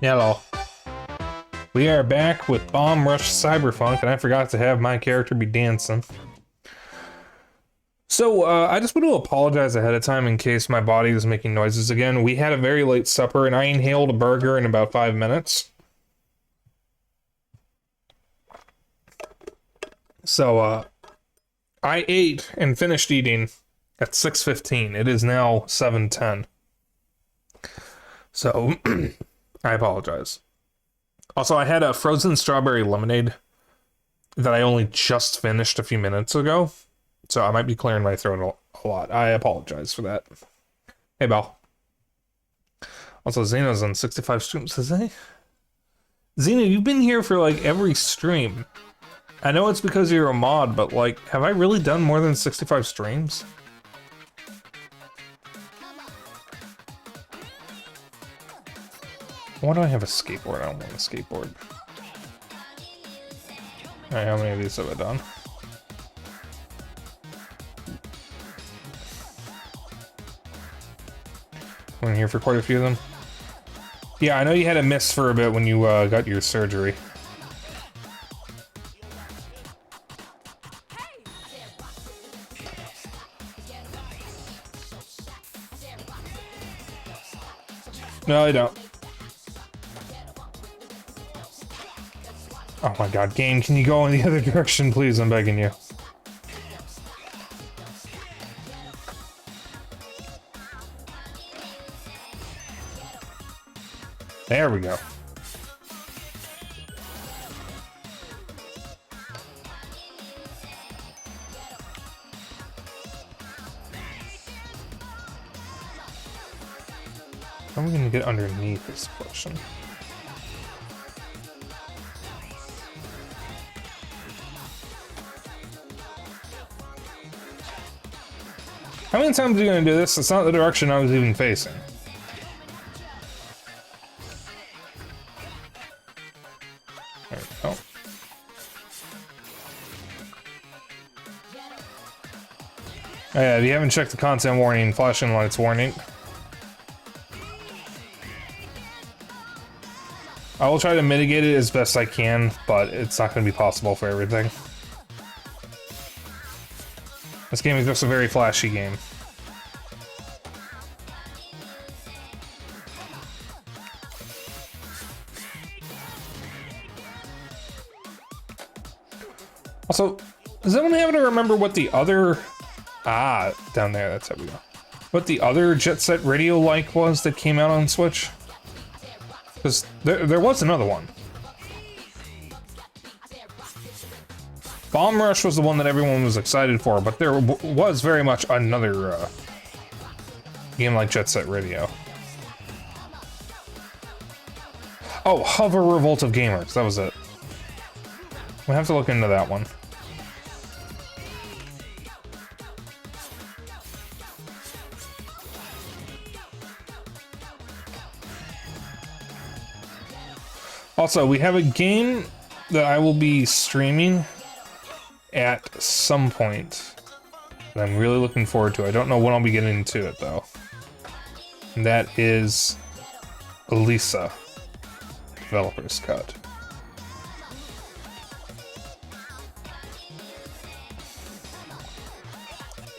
Hello. We are back with Bomb Rush Cyberfunk, and I forgot to have my character be dancing. So, I just want to apologize ahead of time in case my body is making noises again. We had a very late supper, and I inhaled a burger in about 5 minutes. So, I ate and finished eating at 6:15. It is now 7:10. So, I apologize. Also, I had a frozen strawberry lemonade that I only just finished a few minutes ago. So I might be clearing my throat a lot. I apologize for that. Hey, Belle. Also, Xeno's on 65 streams, isn't he? Xeno, you've been here for, like, every stream. I know it's because you're a mod, but, like, have I really done more than 65 streams? Why do I have a skateboard? I don't want a skateboard. Alright, how many of these have I done? I'm here for quite a few of them. Yeah, I know you had a miss for a bit when you got your surgery. No, I don't. Oh my god, game, can you go in the other direction, please? I'm begging you. There we go. How are we gonna get underneath this question? How many times are you gonna do this? It's not the direction I was even facing. There we go. Oh yeah, if you haven't checked the content warning, flashing lights warning. I will try to mitigate it as best I can, but it's not going to be possible for everything. This game is just a very flashy game. Also, does anyone happen to remember what the other... Ah, down there, that's how we go. What the other Jet Set Radio-like was that came out on Switch? Because there was another one. Bomb Rush was the one that everyone was excited for, but there was very much another game like Jet Set Radio. Oh, Hover Revolt of Gamers, that was it. We'll have to look into that one. Also, we have a game that I will be streaming at some point that I'm really looking forward to. I don't know when I'll be getting into it, though. And that is Elisa, Developer's Cut.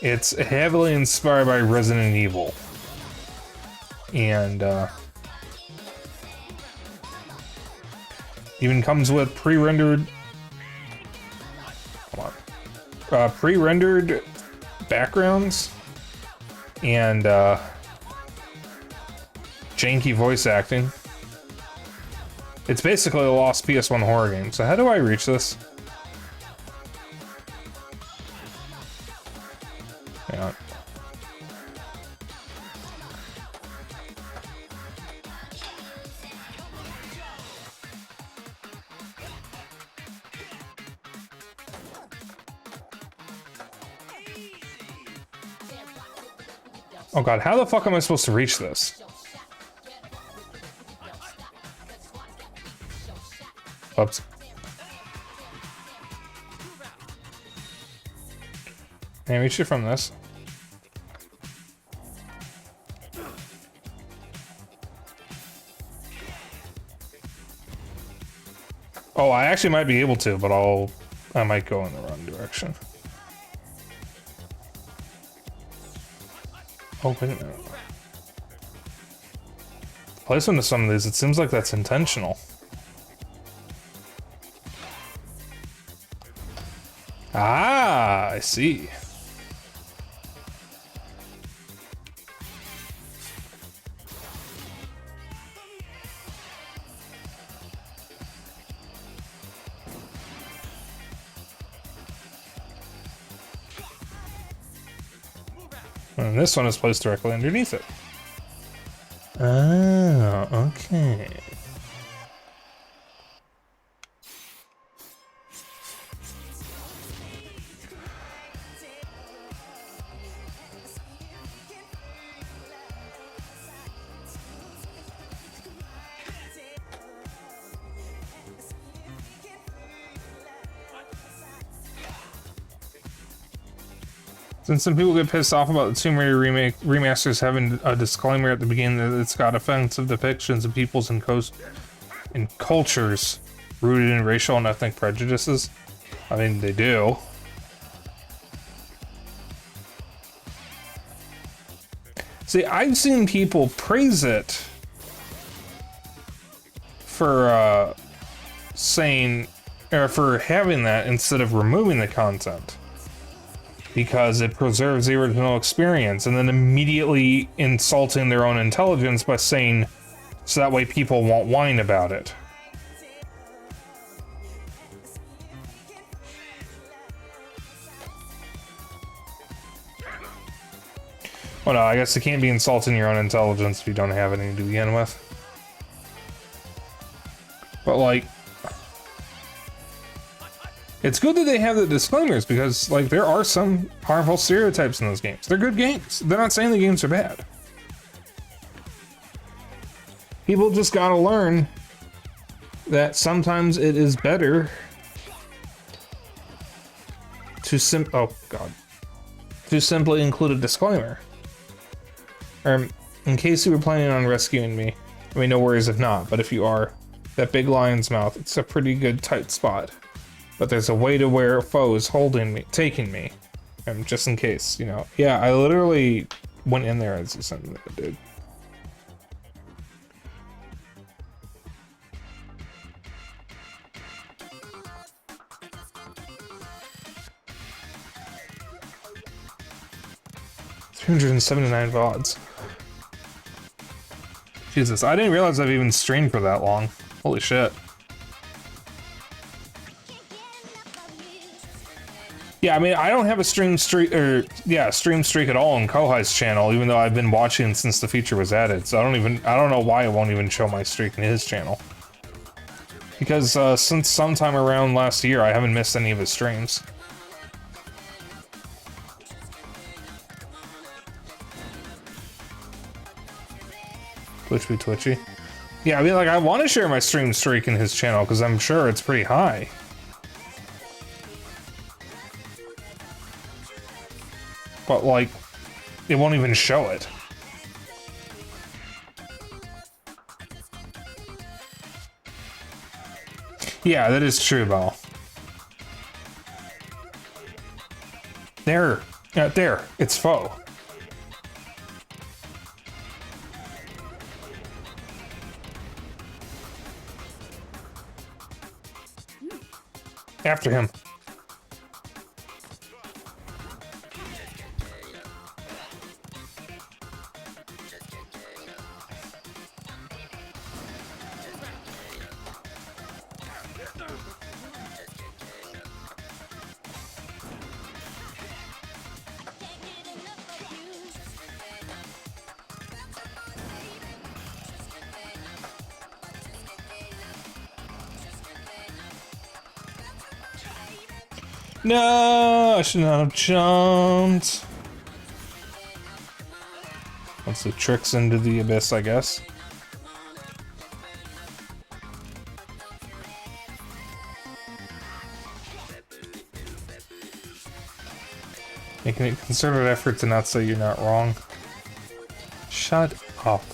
It's heavily inspired by Resident Evil. And, even comes with pre-rendered... Come on. Pre-rendered backgrounds and janky voice acting. It's basically a lost PS1 horror game. So how do I reach this? Hang on. Oh god, how the fuck am I supposed to reach this? Oops. Can I reach it from this? Oh, I actually might be able to, but I might go in the wrong direction. Oh, wait a minute. Placement of some of these, it seems like that's intentional. Ah, I see. And this one is placed directly underneath it. Oh, okay. Since some people get pissed off about the Tomb Raider remasters having a disclaimer at the beginning that it's got offensive depictions of peoples and cultures rooted in racial and ethnic prejudices. I mean, they do. See, I've seen people praise it for saying, or for having that instead of removing the content, because it preserves the original experience, and then immediately insulting their own intelligence by saying, so that way people won't whine about it. Well, no, I guess it can't be insulting your own intelligence if you don't have any to begin with. But, like, it's good that they have the disclaimers, because, like, there are some harmful stereotypes in those games. They're good games. They're not saying the games are bad. People just gotta learn that sometimes it is better to simply include a disclaimer. In case you were planning on rescuing me, I mean, no worries if not, but if you are, that big lion's mouth, it's a pretty good tight spot. But there's a way to where a foe is taking me. Just in case, you know. Yeah, I literally went in there as you sent me that, dude. $379 VODs. Jesus, I didn't realize I've even streamed for that long. Holy shit. Yeah, I mean, I don't have a stream streak at all on Kohai's channel, even though I've been watching since the feature was added. So I don't know why it won't even show my streak in his channel. Because since sometime around last year, I haven't missed any of his streams. Twitch be twitchy. Yeah, I mean, like, I want to share my stream streak in his channel because I'm sure it's pretty high. But, like, it won't even show it. Yeah, that is true, Ball. There. There. It's foe. After him. No, I should not have jumped. That's the tricks into the abyss, I guess. Making a concerted effort to not say you're not wrong. Shut up.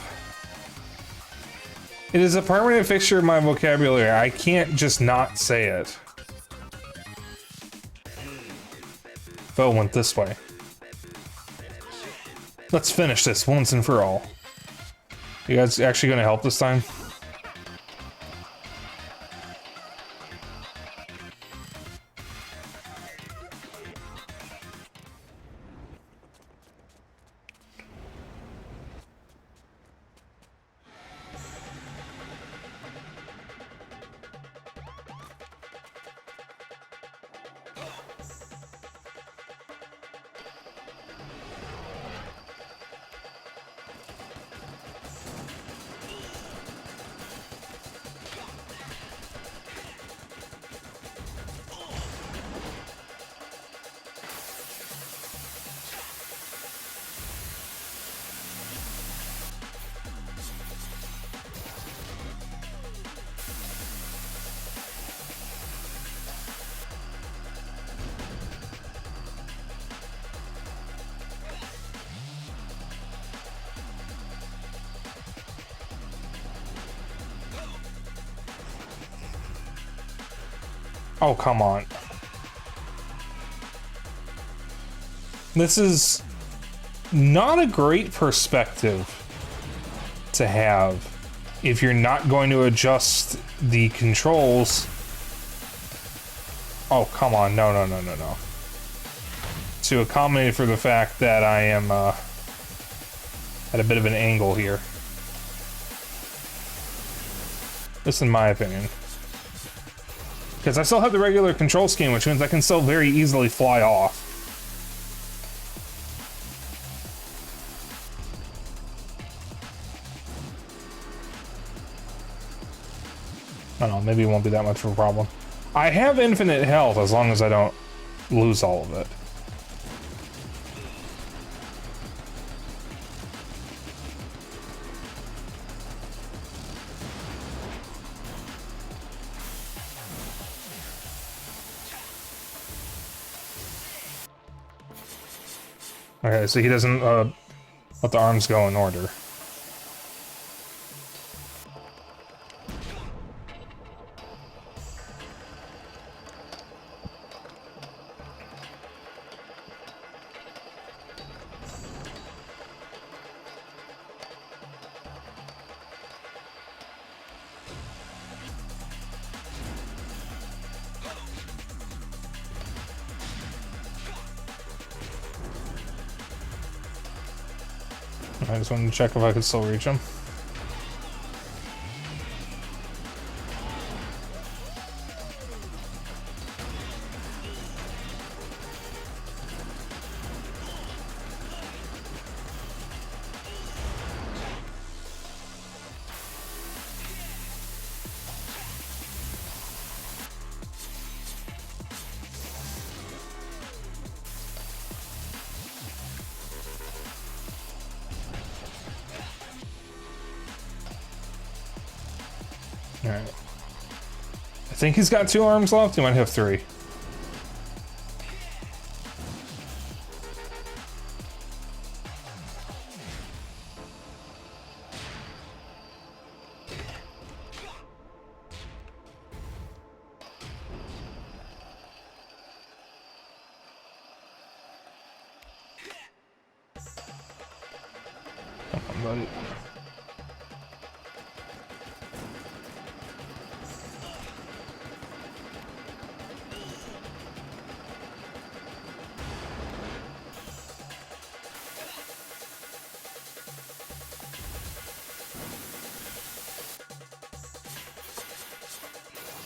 It is a permanent fixture of my vocabulary. I can't just not say it. Bo went this way. Let's finish this once and for all. You guys actually gonna help this time? Oh, come on. This is not a great perspective to have if you're not going to adjust the controls. Oh, come on. No, no, no, no, no. To accommodate for the fact that I am at a bit of an angle here. Just in my opinion. Because I still have the regular control scheme, which means I can still very easily fly off. I don't know, maybe it won't be that much of a problem. I have infinite health as long as I don't lose all of it. Okay, so he doesn't let the arms go in order. I just wanted to check if I could still reach him. Alright. I think he's got 2 arms left. He might have 3. Come on, buddy.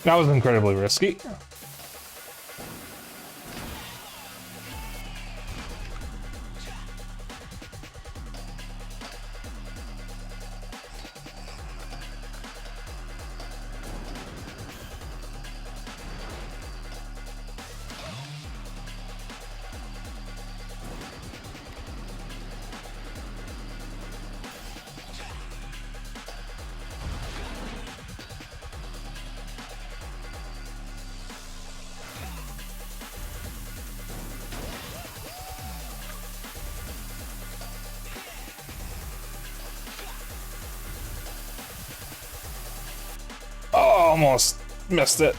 That was incredibly risky. almost missed it.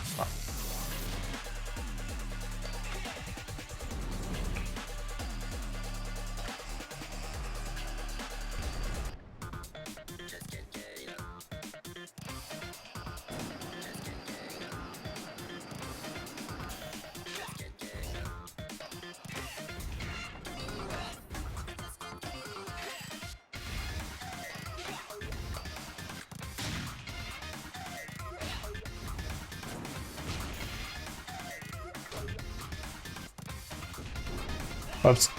Oops.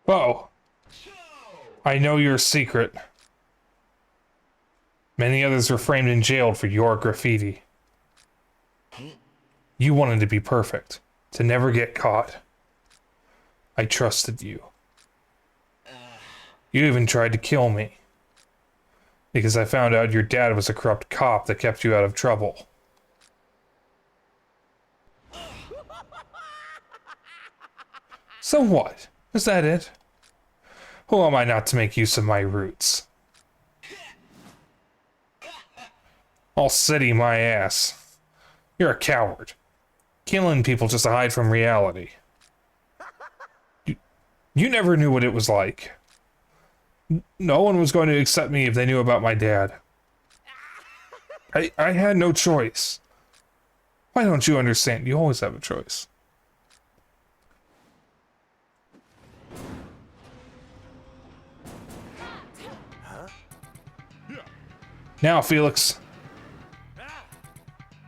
Whoa. I know your secret. Many others were framed and jailed for your graffiti. You wanted to be perfect, to never get caught. I trusted you. You even tried to kill me. Because I found out your dad was a corrupt cop that kept you out of trouble. So what? Is that it? Who am I not to make use of my roots? All city my ass. You're a coward. Killing people just to hide from reality. You never knew what it was like. No one was going to accept me if they knew about my dad. I had no choice. Why don't you understand? You always have a choice. Now, Felix.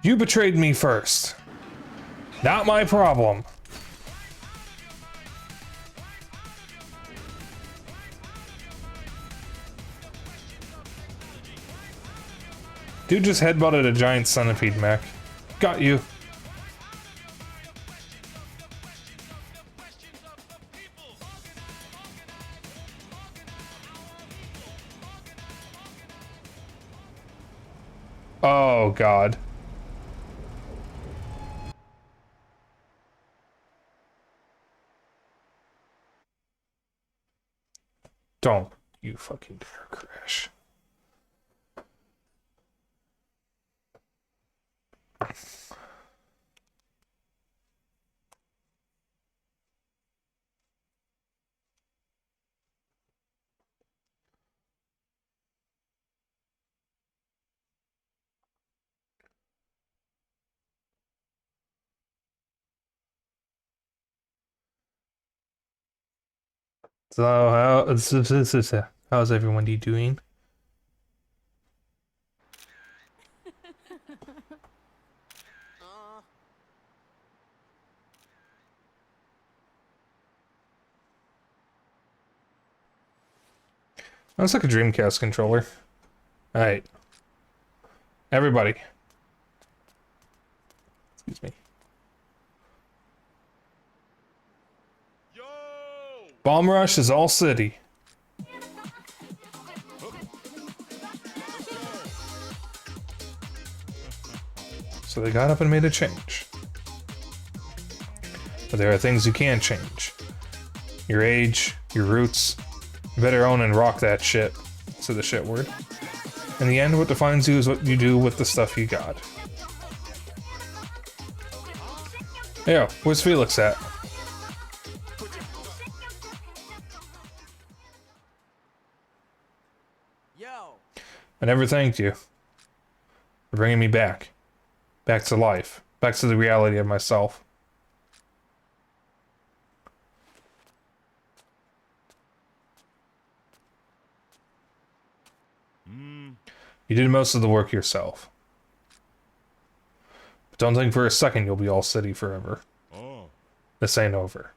You betrayed me first. Not my problem. Dude just headbutted a giant centipede mech. Got you. Oh, God. Don't you fucking dare crash. So how's everyone doing? That's like a Dreamcast controller. Alright. Everybody. Excuse me. Yo! Bomb rush is all city. So they got up and made a change. But there are things you can change. Your age, your roots. You better own and rock that shit. Say the shit word. In the end, what defines you is what you do with the stuff you got. Yo, where's Felix at? Yo! I never thanked you for bringing me back. Back to life. Back to the reality of myself. You did most of the work yourself. But don't think for a second you'll be all city forever. This ain't over.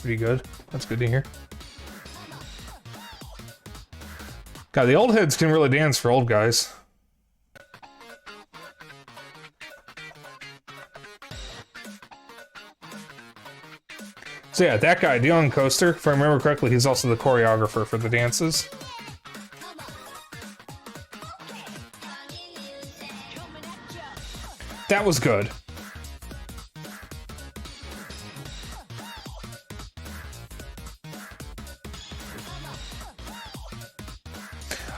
Pretty good. That's good to hear. God, the old heads can really dance for old guys. So yeah, that guy, Dion Coaster, if I remember correctly, he's also the choreographer for the dances. That was good.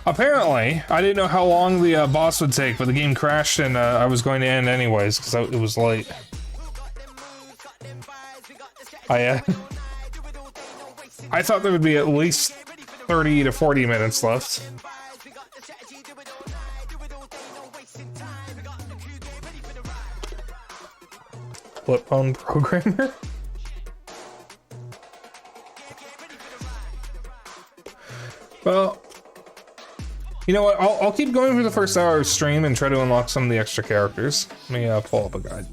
Apparently, I didn't know how long the boss would take, but the game crashed and I was going to end anyways because it was late. I thought there would be at least 30 to 40 minutes left. Flip phone programmer? Well, you know what? I'll keep going for the first hour of stream and try to unlock some of the extra characters. Let me pull up a guide.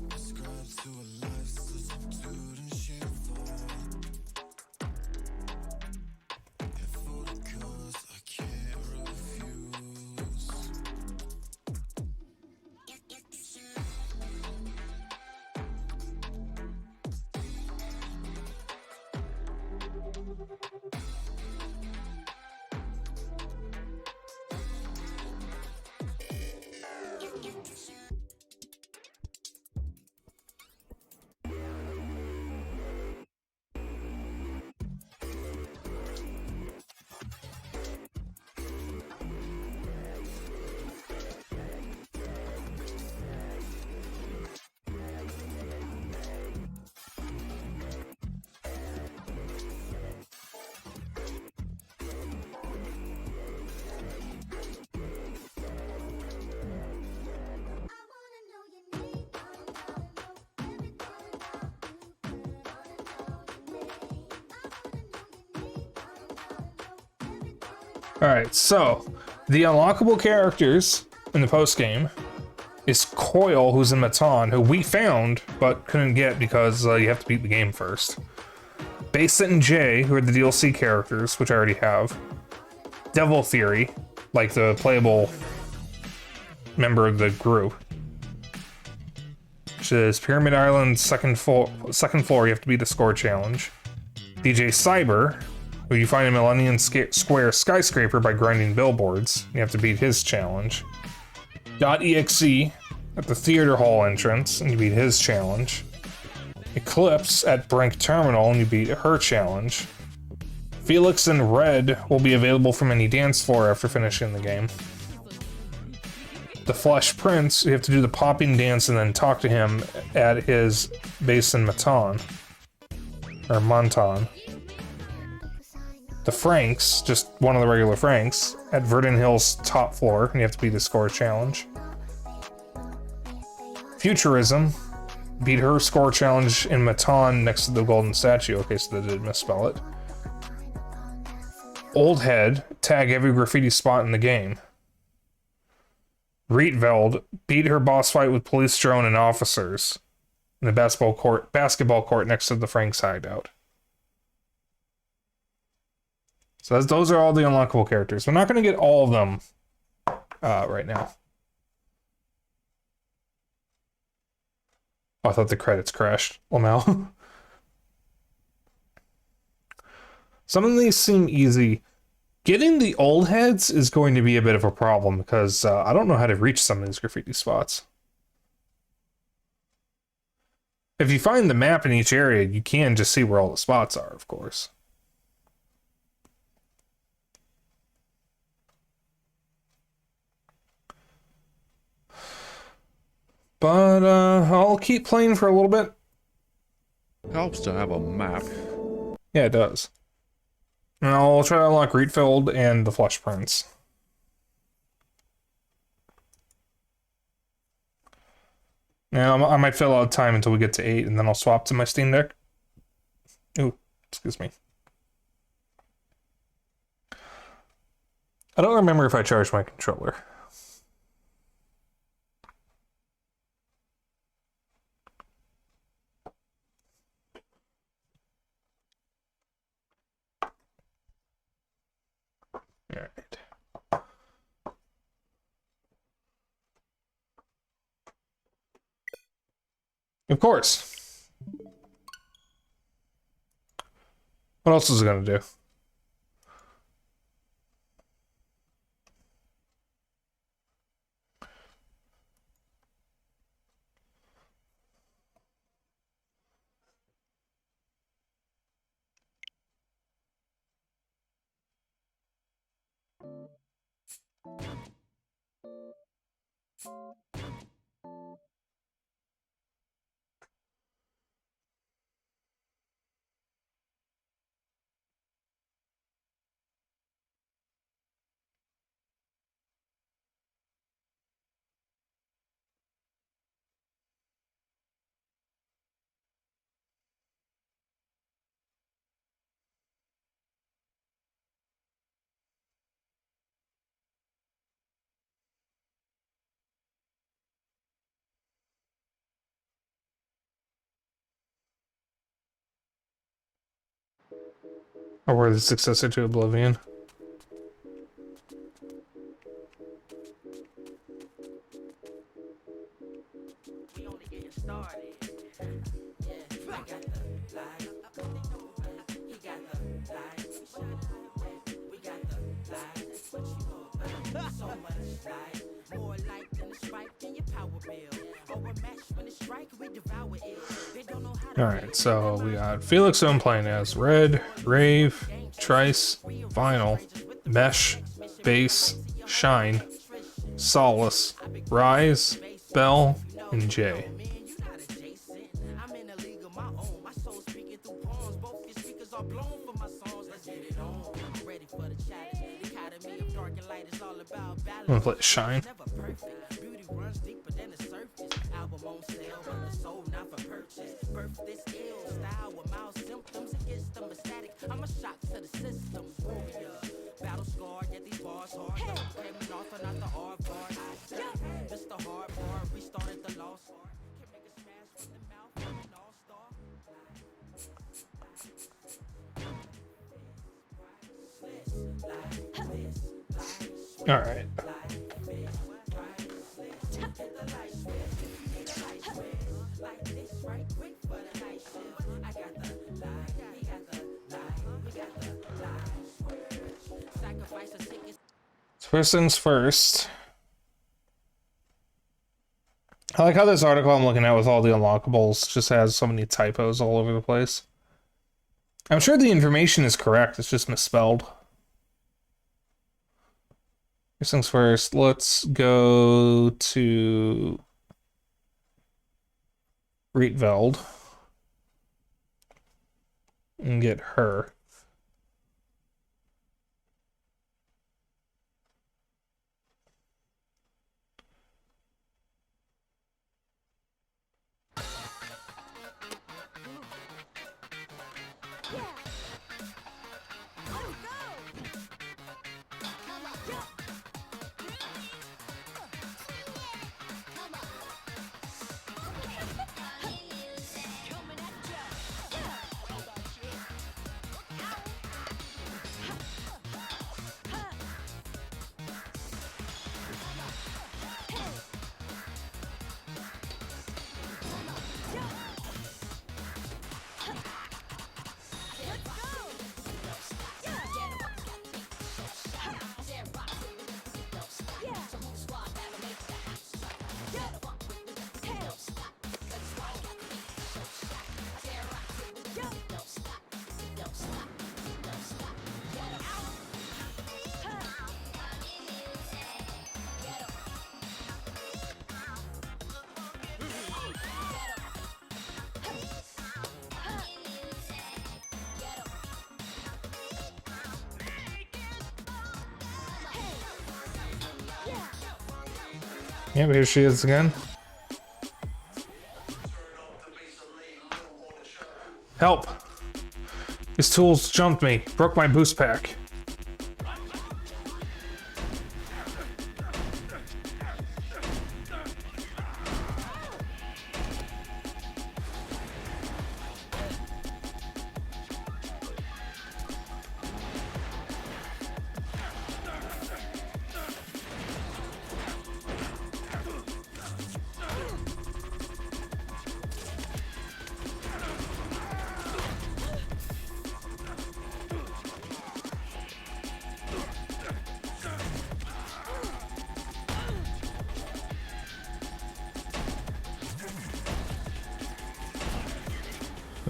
Alright, so the unlockable characters in the post-game is Coil, who's in Matan, who we found but couldn't get because you have to beat the game first. Basit and Jay, who are the DLC characters, which I already have. Devil Theory, like the playable member of the group. Which is Pyramid Island second floor, you have to beat the score challenge. DJ Cyber, who you find in Millennium Square Skyscraper by grinding billboards. You have to beat his challenge. .exe at the theater hall entrance, and you beat his challenge. Eclipse at Brink Terminal, and you beat her challenge. Felix and Red will be available from any dance floor after finishing the game. The Flesh Prince, you have to do the popping dance and then talk to him at his base in Matan. Or Monton. The Franks, just one of the regular Franks, at Verdant Hill's top floor, and you have to beat the score challenge. Futurism, beat her score challenge in Matan next to the golden statue. Okay, so they did misspell it. Old Head, tag every graffiti spot in the game. Rietveld, beat her boss fight with police drone and officers in the basketball court next to the Franks hideout. So those are all the unlockable characters. We're not going to get all of them right now. Oh, I thought the credits crashed. Lamel. Some of these seem easy. Getting the old heads is going to be a bit of a problem because I don't know how to reach some of these graffiti spots. If you find the map in each area, you can just see where all the spots are, of course. But I'll keep playing for a little bit. Helps to have a map. Yeah, it does. And I'll try to unlock Rietveld and the Flesh Prince. Now I might fill out time until we get to 8, and then I'll swap to my Steam Deck. Ooh, excuse me. I don't remember if I charged my controller. All right. Of course. What else is it gonna do? Or we're the successor to Oblivion? We only getting started. Yeah, I got the light. He got the light. We got the light. What you know about? So much light. More light than a spike in your power bill. Or a match when it strike, we devour it. They don't know how to. Alright, so we got Felix I'm playing as Red, Rave, Trice, Vinyl, Mesh, Bass, Shine, Solace, Rise, Bell, and Jay. I'm in a league of my own. My soul speaking through poems. Both your speakers are blown for my songs. Let's get it on. I'm ready for the challenge. The academy of dark and light is all about balance. I'm gonna play Shine. Never perfect. Beauty runs deeper than the surface. Album on sale, but the soul not for purchase. Birth this ill style with mild symptoms. It gets them ecstatic. I'm a shock to the system. Warrior. Battle scar, get these bars hard. Came off and not the hard part. Mr. Hard Bar, restarted the lost art. Can make a smash with the mouth from an all-star. Alright. Like this right quick for the night shift. I got the light, he got the light, we got the light. Sacrifice a ticket. So first things first. I like how this article I'm looking at with all the unlockables just has so many typos all over the place. I'm sure the information is correct, it's just misspelled. First things first, let's go to Rietveld and get her. Yeah, but here she is again. Help! His tools jumped me, broke my boost pack.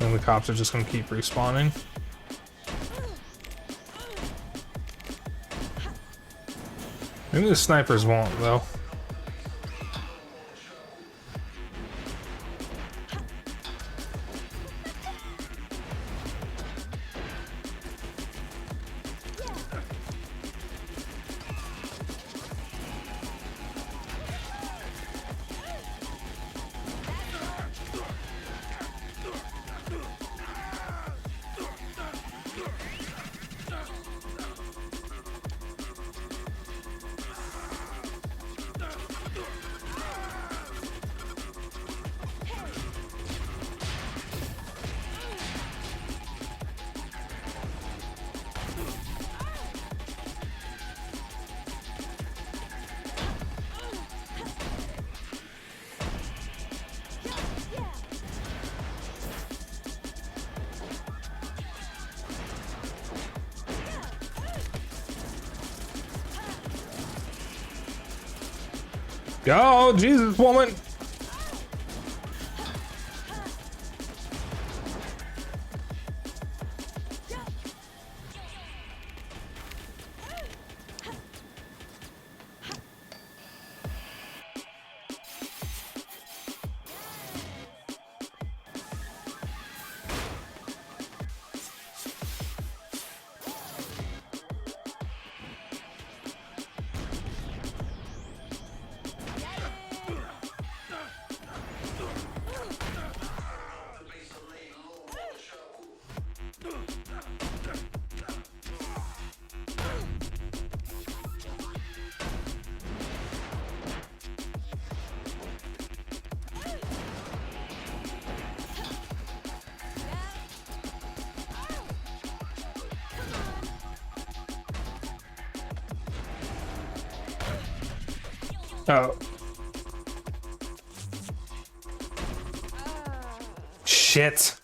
And the cops are just gonna keep respawning. Maybe the snipers won't, though. Go, Jesus, woman! Oh. Shit.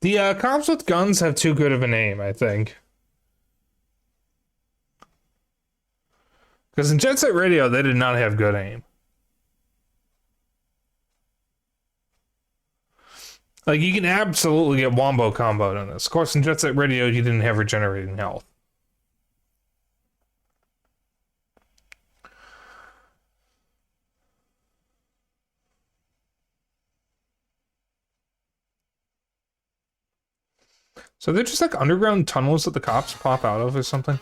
The cops with guns have too good of an aim, I think. Because in Jet Set Radio, they did not have good aim. Like, you can absolutely get wombo comboed on this. Of course, in Jet Set Radio, you didn't have regenerating health. So they're just like underground tunnels that the cops pop out of or something?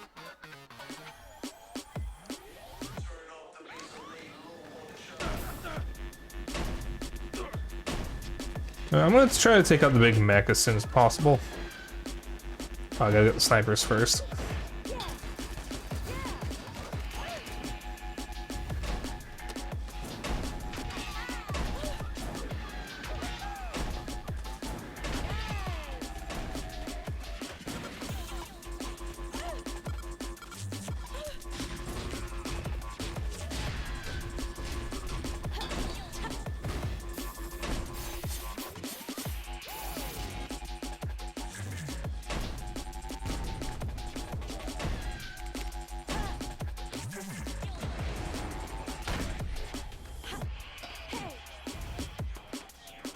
I'm gonna try to take out the big mech as soon as possible. Oh, I gotta get the snipers first.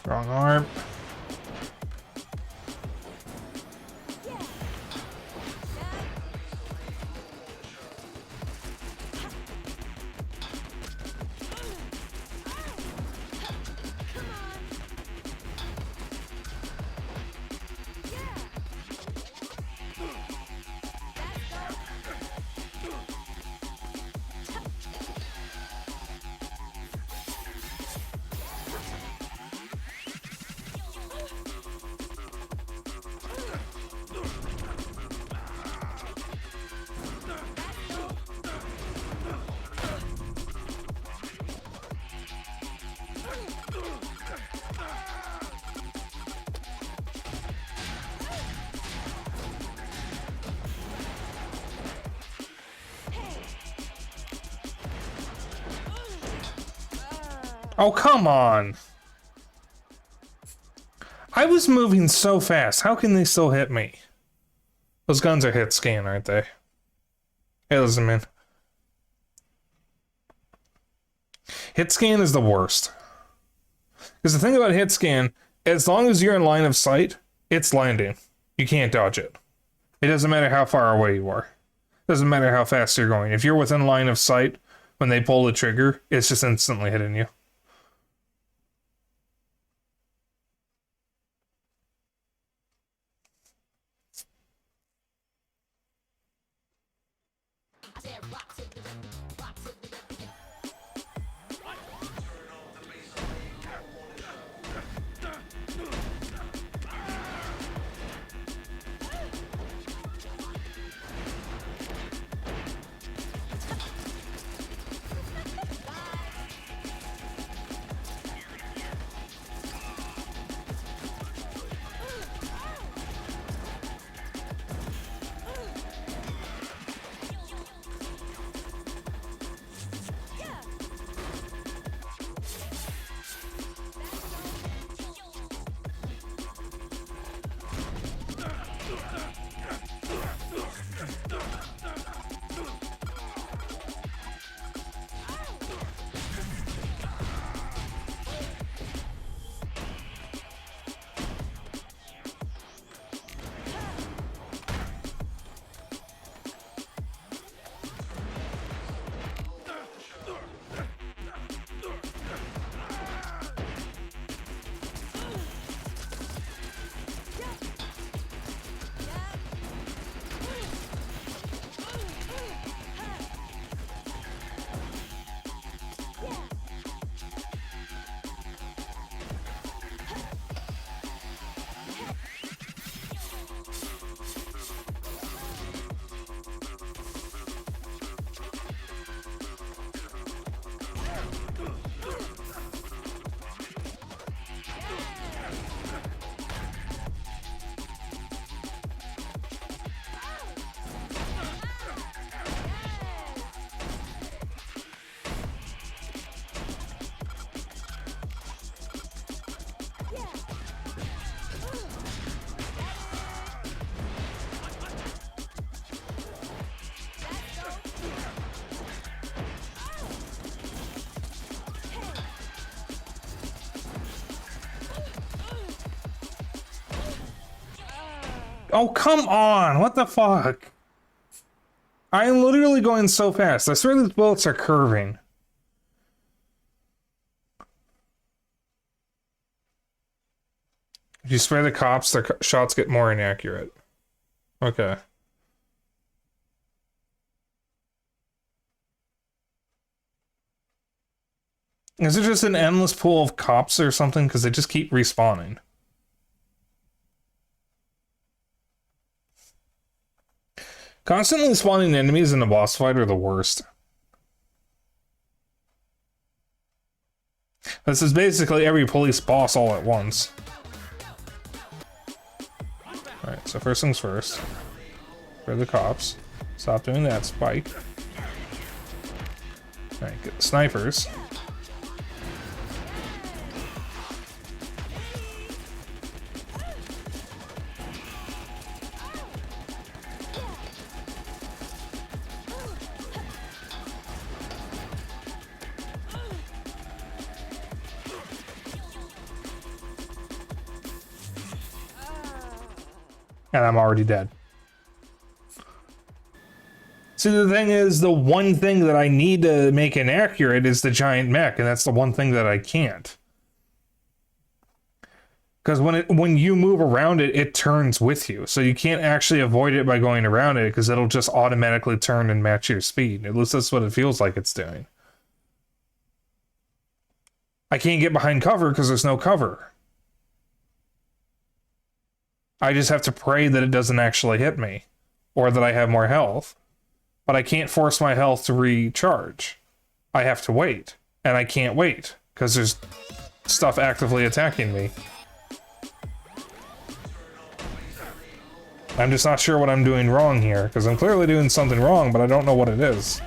Wrong arm. Oh, come on. I was moving so fast. How can they still hit me? Those guns are hit scan, aren't they? Hey, listen, man. Hit scan is the worst. Because the thing about hit scan, as long as you're in line of sight, it's landing. You can't dodge it. It doesn't matter how far away you are. It doesn't matter how fast you're going. If you're within line of sight, when they pull the trigger, it's just instantly hitting you. Oh, come on! What the fuck? I am literally going so fast. I swear these bullets are curving. If you spray the cops, their shots get more inaccurate. Okay. Is it just an endless pool of cops or something? Because they just keep respawning. Constantly spawning enemies in a boss fight are the worst. This is basically every police boss all at once. Alright, so first things first. For the cops. Stop doing that, Spike. Alright, get the snipers. And I'm already dead. See, the thing is, the one thing that I need to make inaccurate is the giant mech, and that's the one thing that I can't. Because when you move around it, it turns with you. So you can't actually avoid it by going around it, because it'll just automatically turn and match your speed. At least that's what it feels like it's doing. I can't get behind cover because there's no cover. I just have to pray that it doesn't actually hit me, or that I have more health. But I can't force my health to recharge. I have to wait, and I can't wait, because there's stuff actively attacking me. I'm just not sure what I'm doing wrong here, because I'm clearly doing something wrong, but I don't know what it is.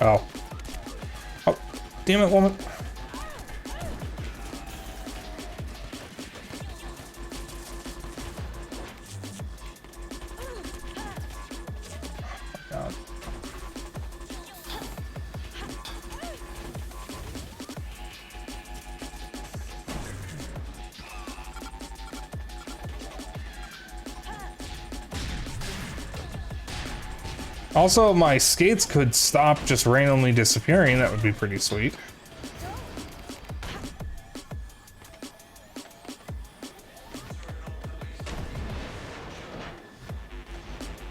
Oh. Oh, damn it, woman. God. Also, my skates could stop just randomly disappearing. That would be pretty sweet.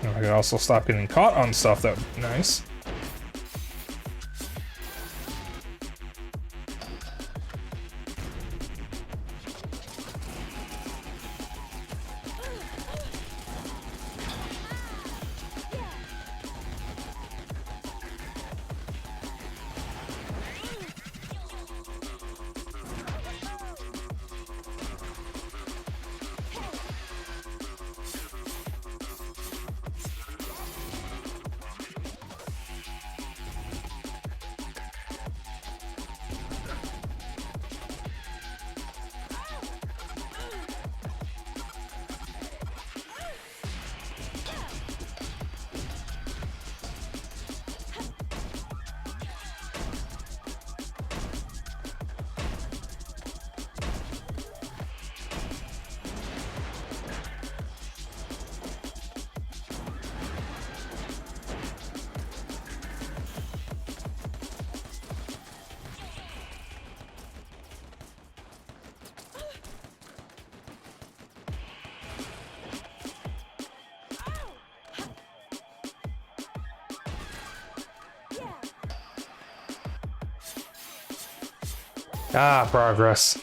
I could also stop getting caught on stuff. That would be nice. Ah, progress.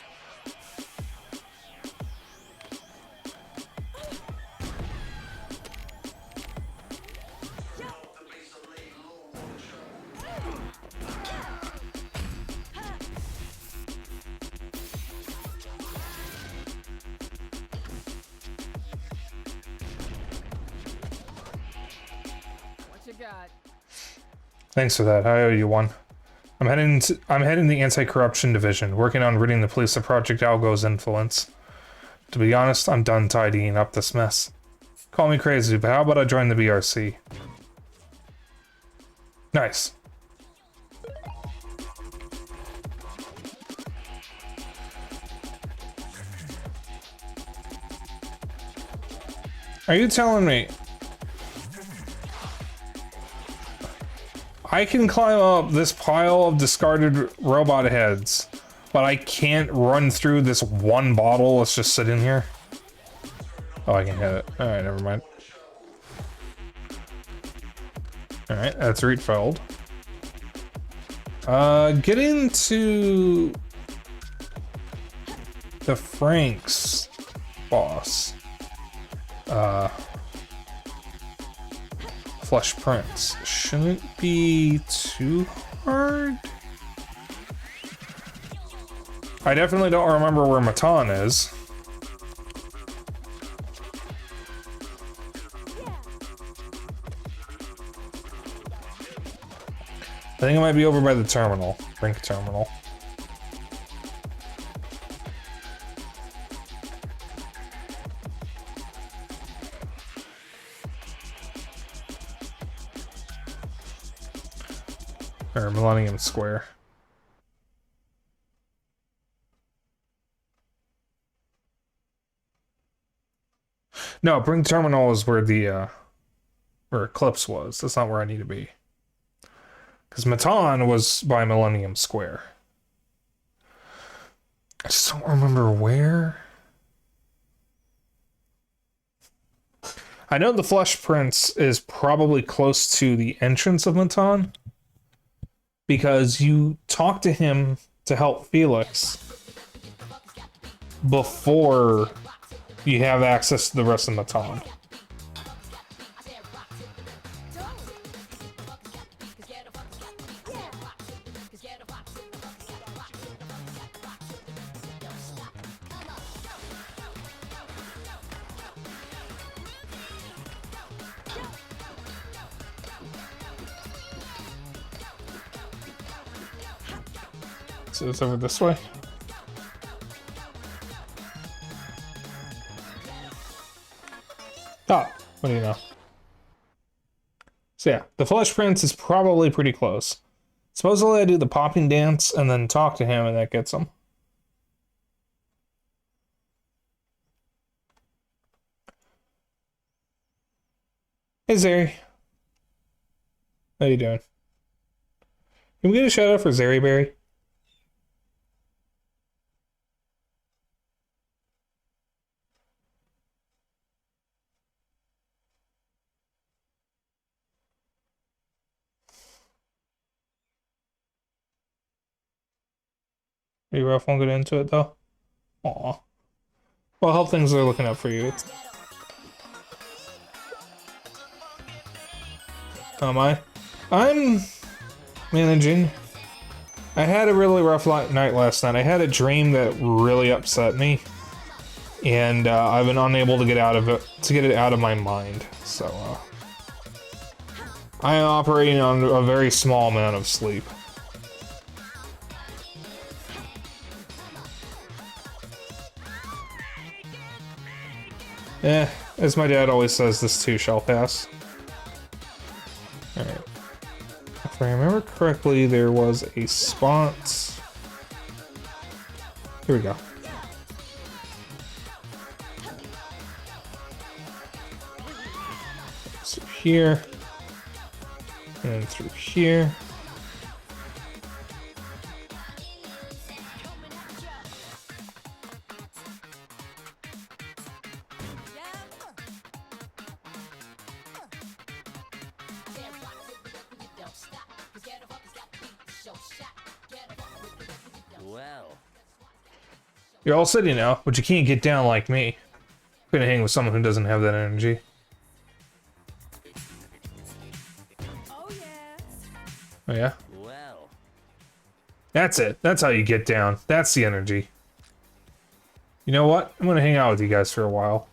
What you got? Thanks for that. I owe you one. I'm heading the anti-corruption division, working on ridding the police of Project Algo's influence. To be honest, I'm done tidying up this mess. Call me crazy, but how about I join the BRC? Nice. Are you telling me I can climb up this pile of discarded robot heads, but I can't run through this one bottle that's just sitting here? Oh, I can hit it. Alright, never mind. Alright, that's refilled. Getting to the Frank's boss. Flesh Prince shouldn't be too hard. I definitely don't remember where Matan is. I think it might be over by the terminal, Brink terminal. Or Millennium Square. No, Brink Terminal is where the where Eclipse was. That's not where I need to be. Because Matan was by Millennium Square. I just don't remember where. I know the Flesh Prince is probably close to the entrance of Matan, because you talk to him to help Felix before you have access to the rest of Matan. So it's over this way. Oh, what do you know? So yeah, the Flesh Prince is probably pretty close. Supposedly I do the popping dance and then talk to him and that gets him. Hey Zeri. How you doing? Can we get a shout out for Zeri Berry? You rough won't get into it though? Aw. Well, I hope things are looking up for you. Am I? I'm managing. I had a really rough night last night. I had a dream that really upset me, and I've been unable to get it out of my mind. So I am operating on a very small amount of sleep. As my dad always says, this too shall pass. Alright. If I remember correctly, there was a spot. Here we go. So here. And through here. Well, You're all city now, but you can't get down like me. Couldn't hang with someone who doesn't have that energy. oh yeah. Oh yeah? Well, That's it. That's how you get down. That's the energy. You know what? I'm gonna hang out with you guys for a while.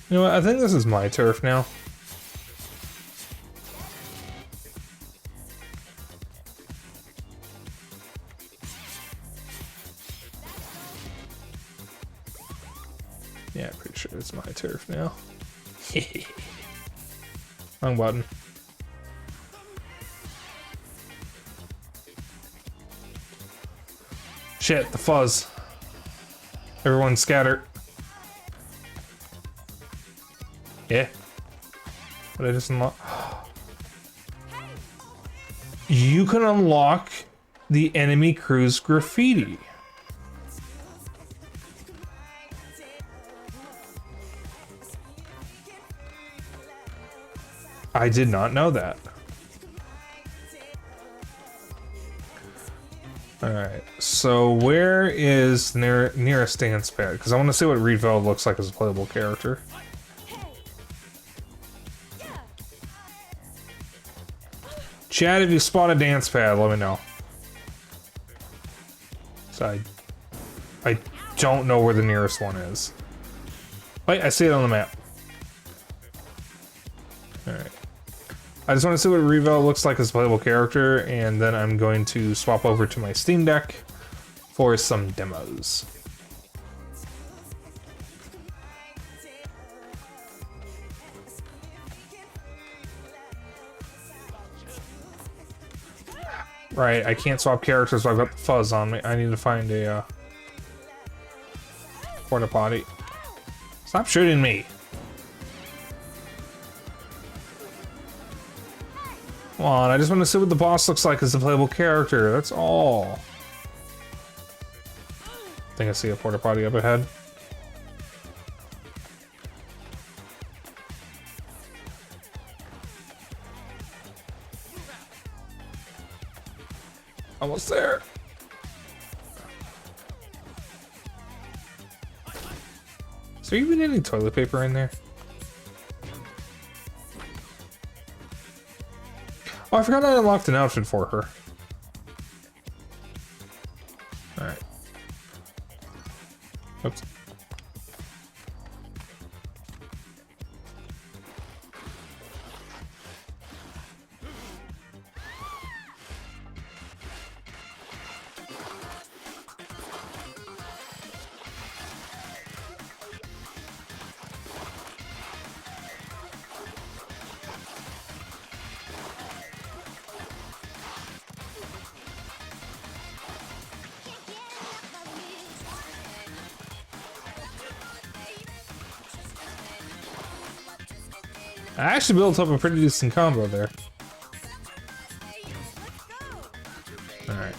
You know what? I think this is my turf now. Yeah, pretty sure it's my turf now. Wrong button. Shit, the fuzz. Everyone scatter. Yeah. What I just unlock? You can unlock the enemy crew's graffiti. I did not know that. Alright, so where is nearest dance pad? Because I want to see what Reedveld looks like as a playable character. Chad, if you spot a dance pad, let me know. So I don't know where the nearest one is. Wait, I see it on the map. Alright. I just want to see what Revo looks like as a playable character, and then I'm going to swap over to my Steam Deck for some demos. Right, I can't swap characters, so I've got the fuzz on me. I need to find a porta potty. Stop shooting me! Come on, I just want to see what the boss looks like as a playable character, that's all. I think I see a porta potty up ahead. Almost there. Is there even any toilet paper in there? Oh, I forgot I unlocked an outfit for her. Alright. Oops. I actually built up a pretty decent combo there. Alright.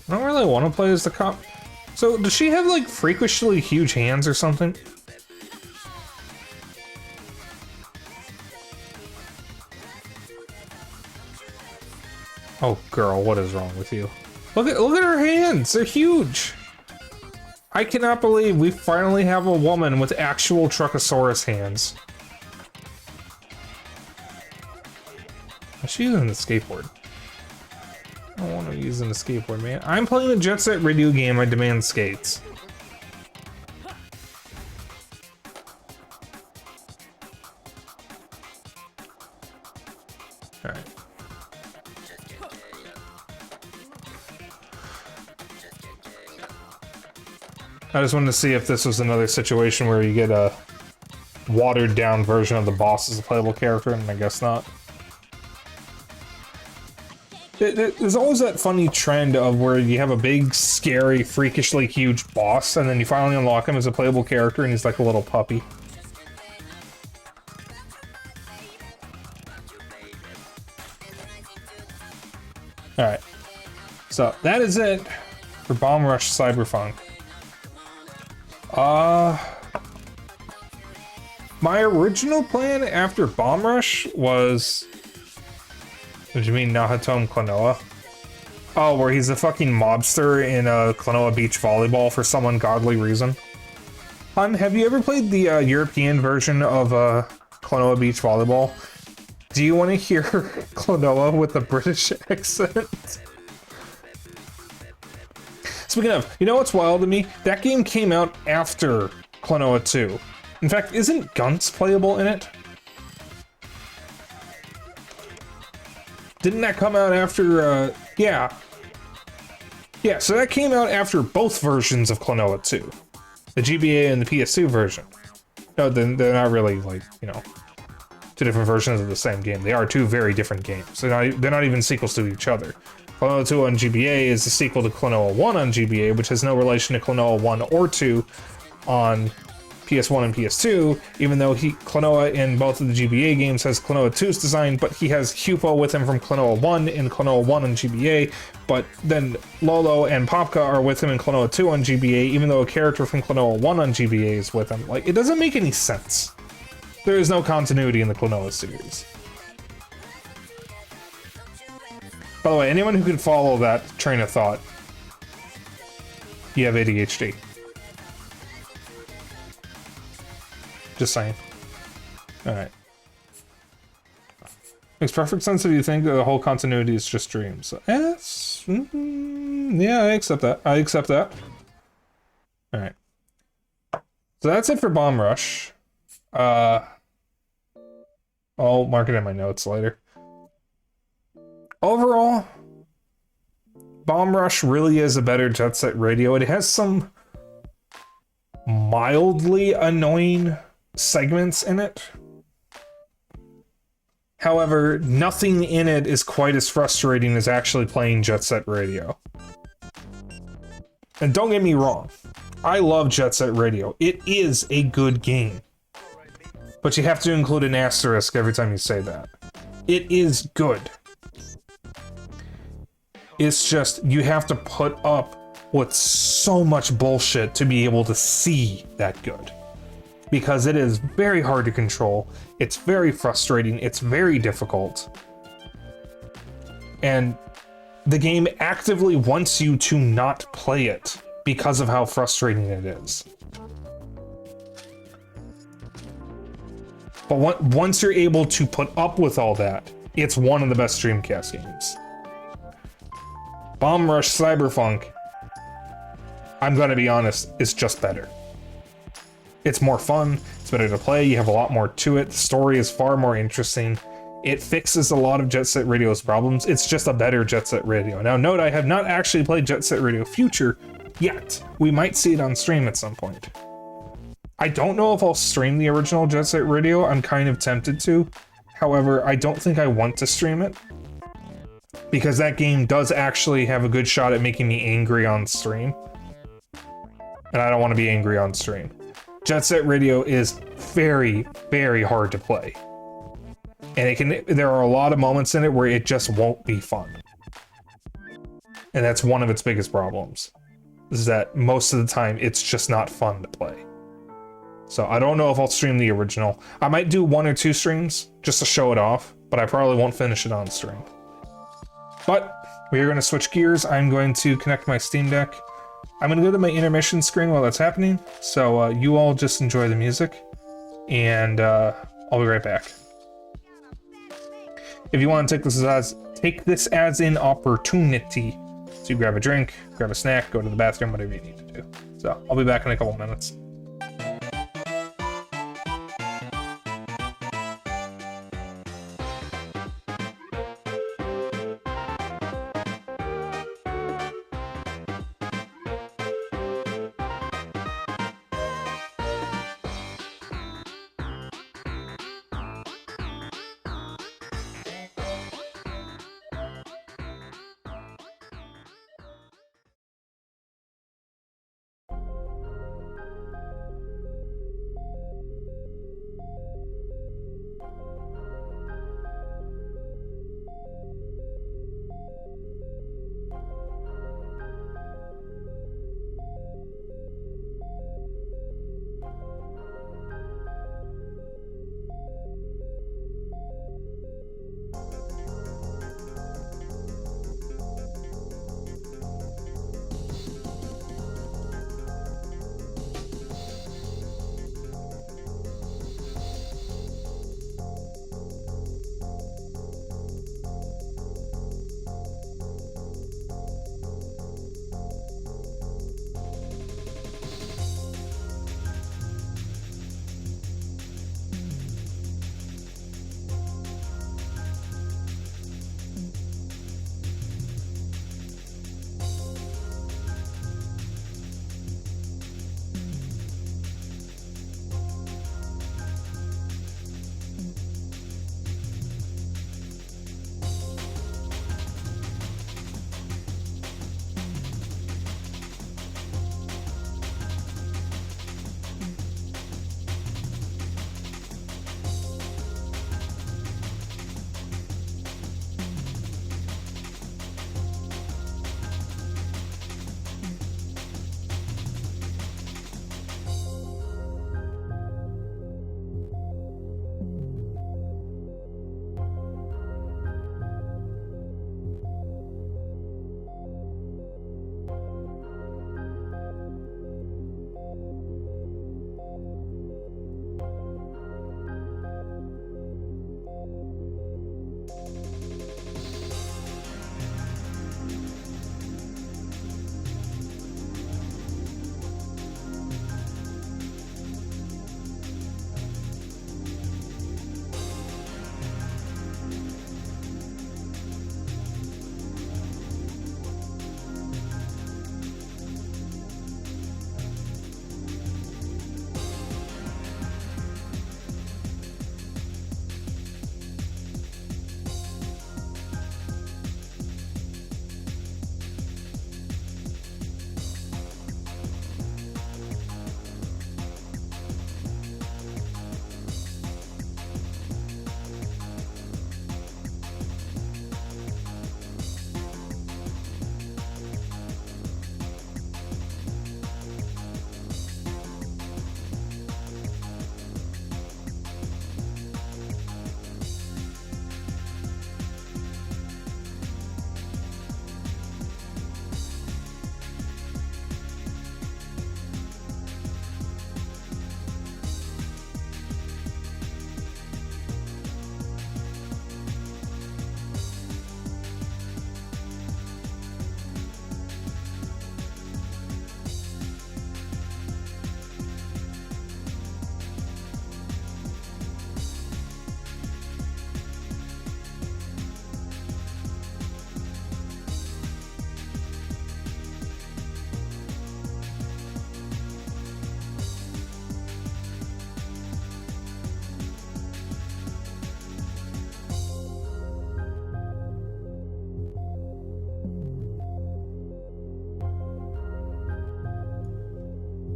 I don't really want to play as the cop. So, does she have, like, freakishly huge hands or something? Oh, girl, what is wrong with you? Look at her hands! They're huge! I cannot believe we finally have a woman with actual Truckosaurus hands. She's using the skateboard. I don't want to use a skateboard, man. I'm playing a Jet Set Radio game. I demand skates. Alright. I just wanted to see if this was another situation where you get a watered down version of the boss as a playable character, and I guess not. There's always that funny trend of where you have a big, scary, freakishly huge boss, and then you finally unlock him as a playable character, and he's like a little puppy. Alright. So, that is it for Bomb Rush Cyberfunk. My original plan after Bomb Rush was... What do you mean, Nahatom Klonoa? Oh, where he's a fucking mobster in Klonoa Beach Volleyball for some ungodly reason. Hun, have you ever played the European version of Klonoa Beach Volleyball? Do you want to hear Klonoa with a British accent? Speaking of, you know what's wild to me? That game came out after Klonoa 2. In fact, isn't Guns playable in it? Didn't that come out after, yeah. Yeah, so that came out after both versions of Klonoa 2. The GBA and the PS2 version. No, they're not really, like, you know, two different versions of the same game. They are two very different games. They're not even sequels to each other. Klonoa 2 on GBA is the sequel to Klonoa 1 on GBA, which has no relation to Klonoa 1 or 2 on PS1 and PS2, even though Klonoa in both of the GBA games has Klonoa 2's design, but he has Hupo with him from Klonoa 1 in Klonoa 1 on GBA, but then Lolo and Popka are with him in Klonoa 2 on GBA, even though a character from Klonoa 1 on GBA is with him. Like, it doesn't make any sense. There is no continuity in the Klonoa series. By the way, anyone who can follow that train of thought, you have ADHD. Just saying. Alright. Makes perfect sense if you think that the whole continuity is just dreams. Yes. Yeah, I accept that. I accept that. Alright. So that's it for Bomb Rush. I'll mark it in my notes later. Overall, Bomb Rush really is a better Jet Set Radio. It has some mildly annoying segments in it. However, nothing in it is quite as frustrating as actually playing Jet Set Radio. And don't get me wrong, I love Jet Set Radio. It is a good game. But you have to include an asterisk every time you say that. It is good. It's just, you have to put up with so much bullshit to be able to see that good. Because it is very hard to control, it's very frustrating, it's very difficult. And the game actively wants you to not play it because of how frustrating it is. But once you're able to put up with all that, it's one of the best Dreamcast games. Bomb Rush Cyberfunk, I'm gonna be honest, is just better. It's more fun, it's better to play, you have a lot more to it, the story is far more interesting. It fixes a lot of Jet Set Radio's problems, it's just a better Jet Set Radio. Now note, I have not actually played Jet Set Radio Future yet. We might see it on stream at some point. I don't know if I'll stream the original Jet Set Radio, I'm kind of tempted to. However, I don't think I want to stream it. because that game does actually have a good shot at making me angry on stream. And I don't want to be angry on stream. Jet Set Radio is very, very hard to play. And there are a lot of moments in it where it just won't be fun. And that's one of its biggest problems. Is that most of the time it's just not fun to play. So I don't know if I'll stream the original. I might do 1 or 2 streams just to show it off, but I probably won't finish it on stream. But we are going to switch gears. I'm going to connect my Steam Deck. I'm going to go to my intermission screen while that's happening. So you all just enjoy the music, and I'll be right back. If you want to take this as an opportunity to grab a drink, grab a snack, go to the bathroom, whatever you need to do. So I'll be back in a couple minutes.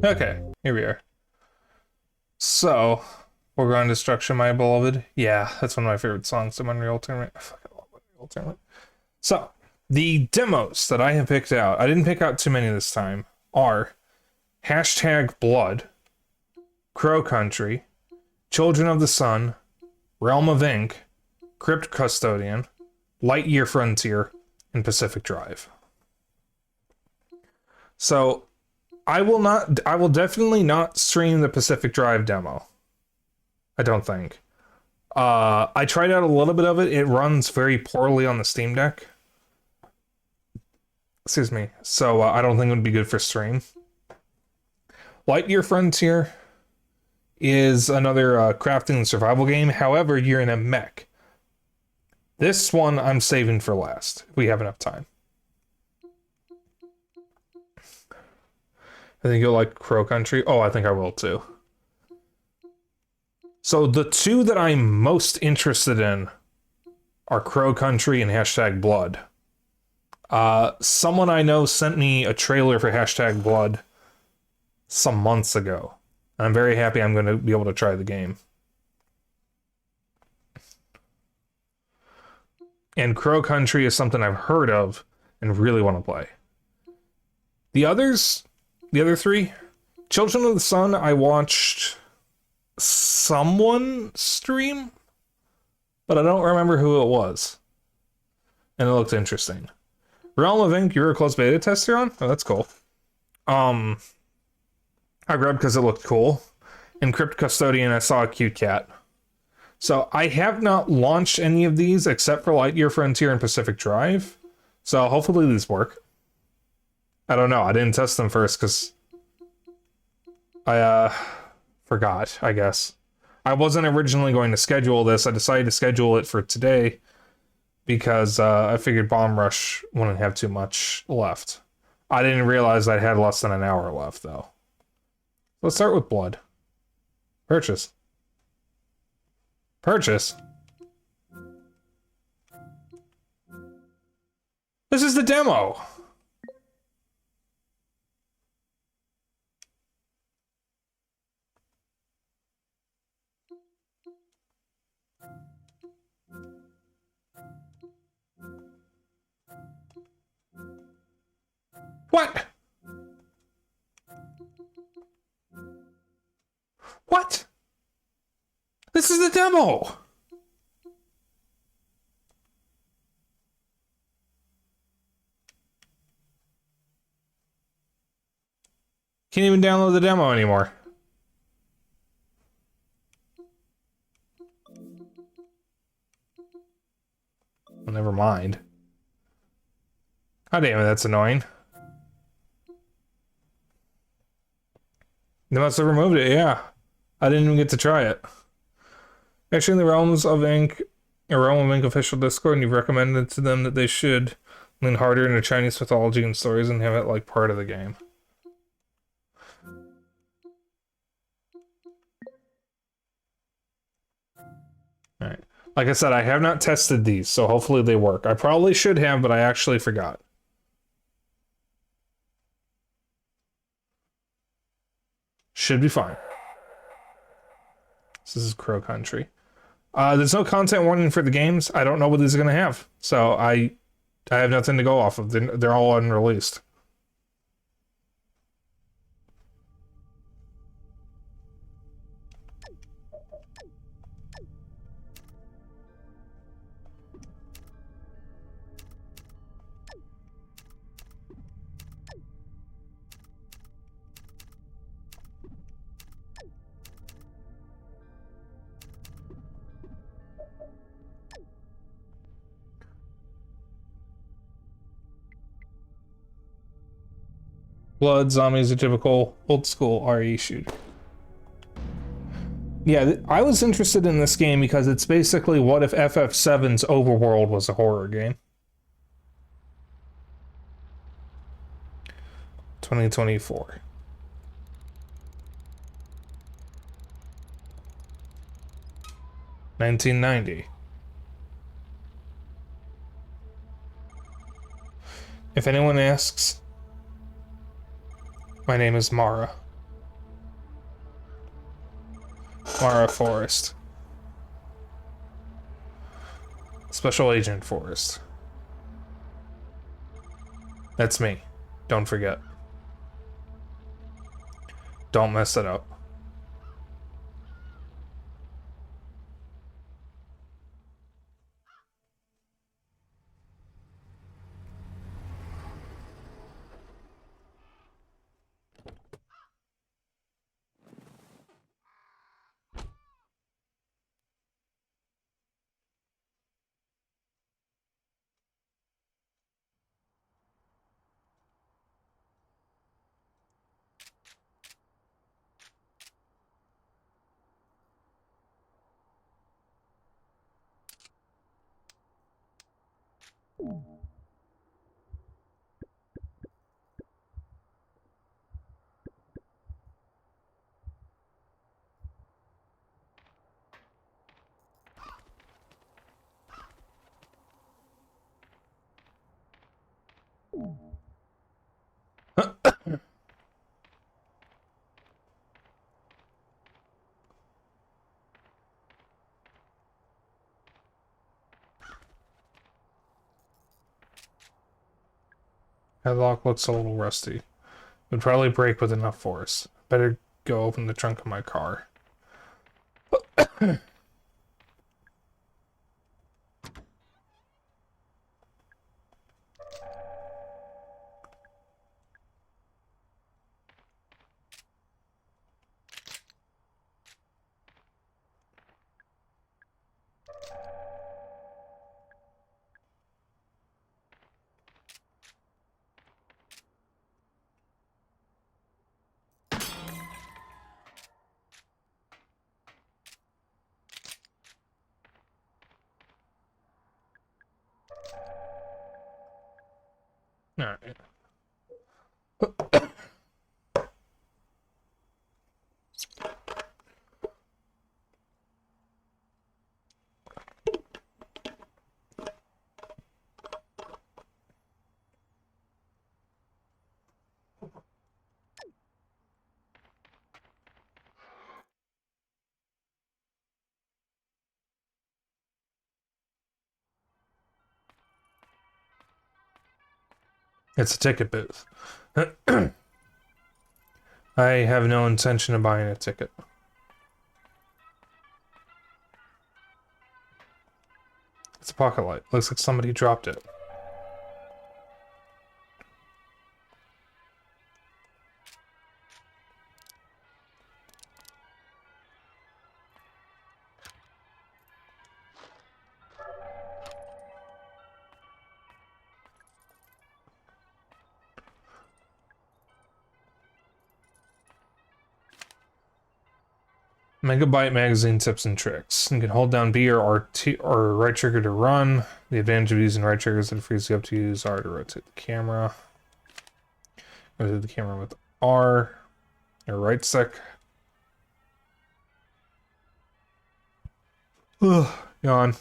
Okay, here we are. So, Foregone Destruction, My Beloved. Yeah, that's one of my favorite songs of Unreal Tournament. I fucking love Unreal Tournament. So, the demos that I have picked out, I didn't pick out too many this time, are #Blood, Crow Country, Children of the Sun, Realm of Ink, Crypt Custodian, Lightyear Frontier, and Pacific Drive. So, I will definitely not stream the Pacific Drive demo. I don't think. I tried out a little bit of it. It runs very poorly on the Steam Deck. Excuse me. So I don't think it would be good for stream. Lightyear Frontier is another crafting and survival game. However, you're in a mech. This one I'm saving for last, if we have enough time. I think you'll like Crow Country. Oh, I think I will too. So the two that I'm most interested in are Crow Country and #Blood. Someone I know sent me a trailer for #Blood some months ago. And I'm very happy I'm going to be able to try the game. And Crow Country is something I've heard of and really want to play. The other three, Children of the Sun, I watched someone stream, but I don't remember who it was. And it looked interesting. Realm of Ink, you were a closed beta tester on? Oh, that's cool. I grabbed because it looked cool. In Crypt Custodian, I saw a cute cat. So I have not launched any of these except for Lightyear Frontier and Pacific Drive. So hopefully these work. I don't know. I didn't test them first because I forgot, I guess. I wasn't originally going to schedule this. I decided to schedule it for today because I figured Bomb Rush wouldn't have too much left. I didn't realize I had less than an hour left, though. Let's start with Blood. Purchase. Purchase? This is the demo! What? What? This is the demo! Can't even download the demo anymore. Well, never mind. God damn it, that's annoying. They must have removed it, yeah. I didn't even get to try it. Actually, in the Realms of Ink, a Realm of Ink official Discord, and you've recommended to them that they should lean harder into Chinese mythology and stories and have it like part of the game. Alright. Like I said, I have not tested these, so hopefully they work. I probably should have, but I actually forgot. Should be fine. This is Crow Country. There's no content warning for the games. I don't know what these are going to have. So I have nothing to go off of. They're all unreleased. Blood Zombies, a typical old school RE shooter. Yeah, I was interested in this game because it's basically what if FF7's Overworld was a horror game. 2024. $19.90. If anyone asks, my name is Mara. Mara Forrest. Special Agent Forrest. That's me. Don't forget. Don't mess it up. Headlock looks a little rusty. Would probably break with enough force. Better go open the trunk of my car. Alright. It's a ticket booth. I have no intention of buying a ticket. It's a pocket light. Looks like somebody dropped it. Megabyte magazine tips and tricks. You can hold down B or RT or right trigger to run. The advantage of using right trigger is that it frees you up to use R to rotate the camera. Rotate the camera with R. Or right stick. Ugh, yawn.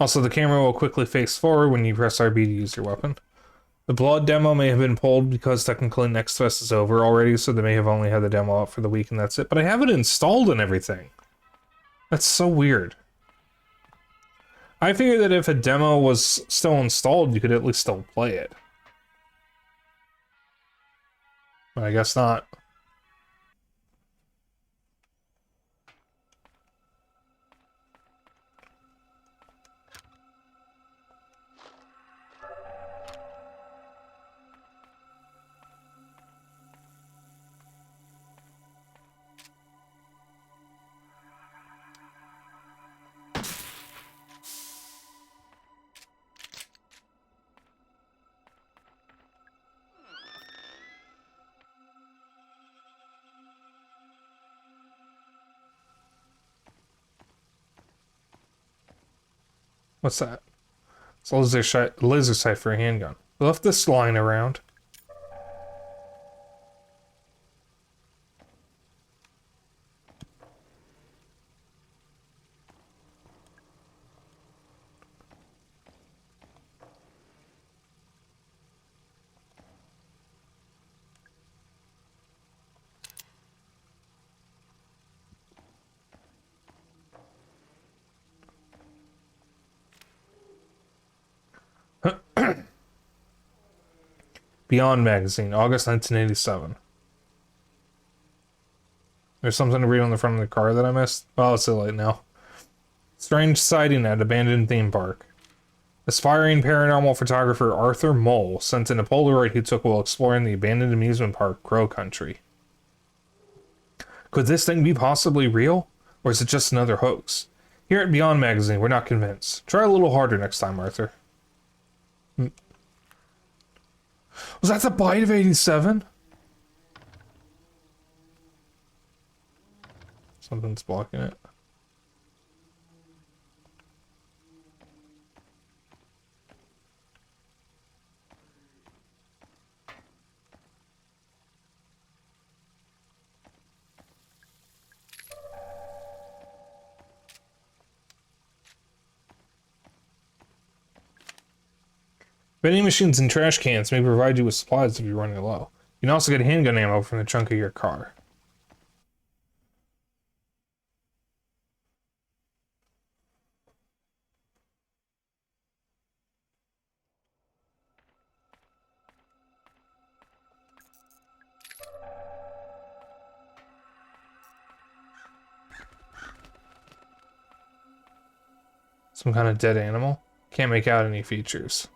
Also, the camera will quickly face forward when you press RB to use your weapon. The blood demo may have been pulled because technically Next Fest is over already, so they may have only had the demo out for the week and that's it. But I have it installed and everything. That's so weird. I figured that if a demo was still installed, you could at least still play it. But I guess not. What's that? It's a laser sight for a handgun. I left this lying around. Beyond Magazine, August 1987. There's something to read on the front of the car that I missed. Oh, it's too late now. Strange sighting at abandoned theme park. Aspiring paranormal photographer Arthur Mole sent in a Polaroid he took while exploring the abandoned amusement park, Crow Country. Could this thing be possibly real? Or is it just another hoax? Here at Beyond Magazine, we're not convinced. Try a little harder next time, Arthur. Was that the bite of 87? Something's blocking it. Vending machines and trash cans may provide you with supplies if you're running low. You can also get handgun ammo from the trunk of your car. Some kind of dead animal? Can't make out any features.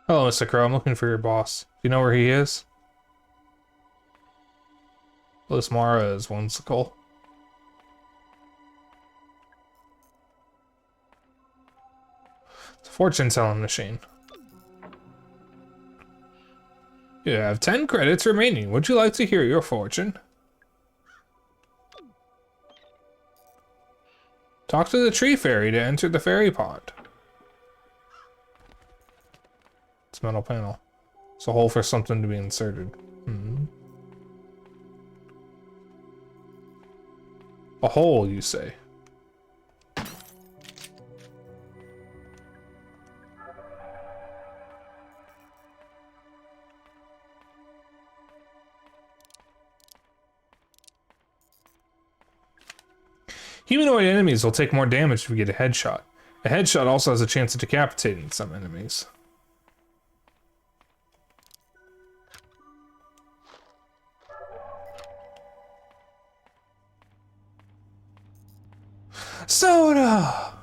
Hello, Mr. Crow. I'm looking for your boss. Do you know where he is? Liz Mara is whimsical. It's a fortune-telling machine. You have 10 credits remaining. Would you like to hear your fortune? Talk to the tree fairy to enter the fairy pond. It's a metal panel. It's a hole for something to be inserted. A hole, you say? Humanoid enemies will take more damage if you get a headshot. A headshot also has a chance of decapitating some enemies. Soda!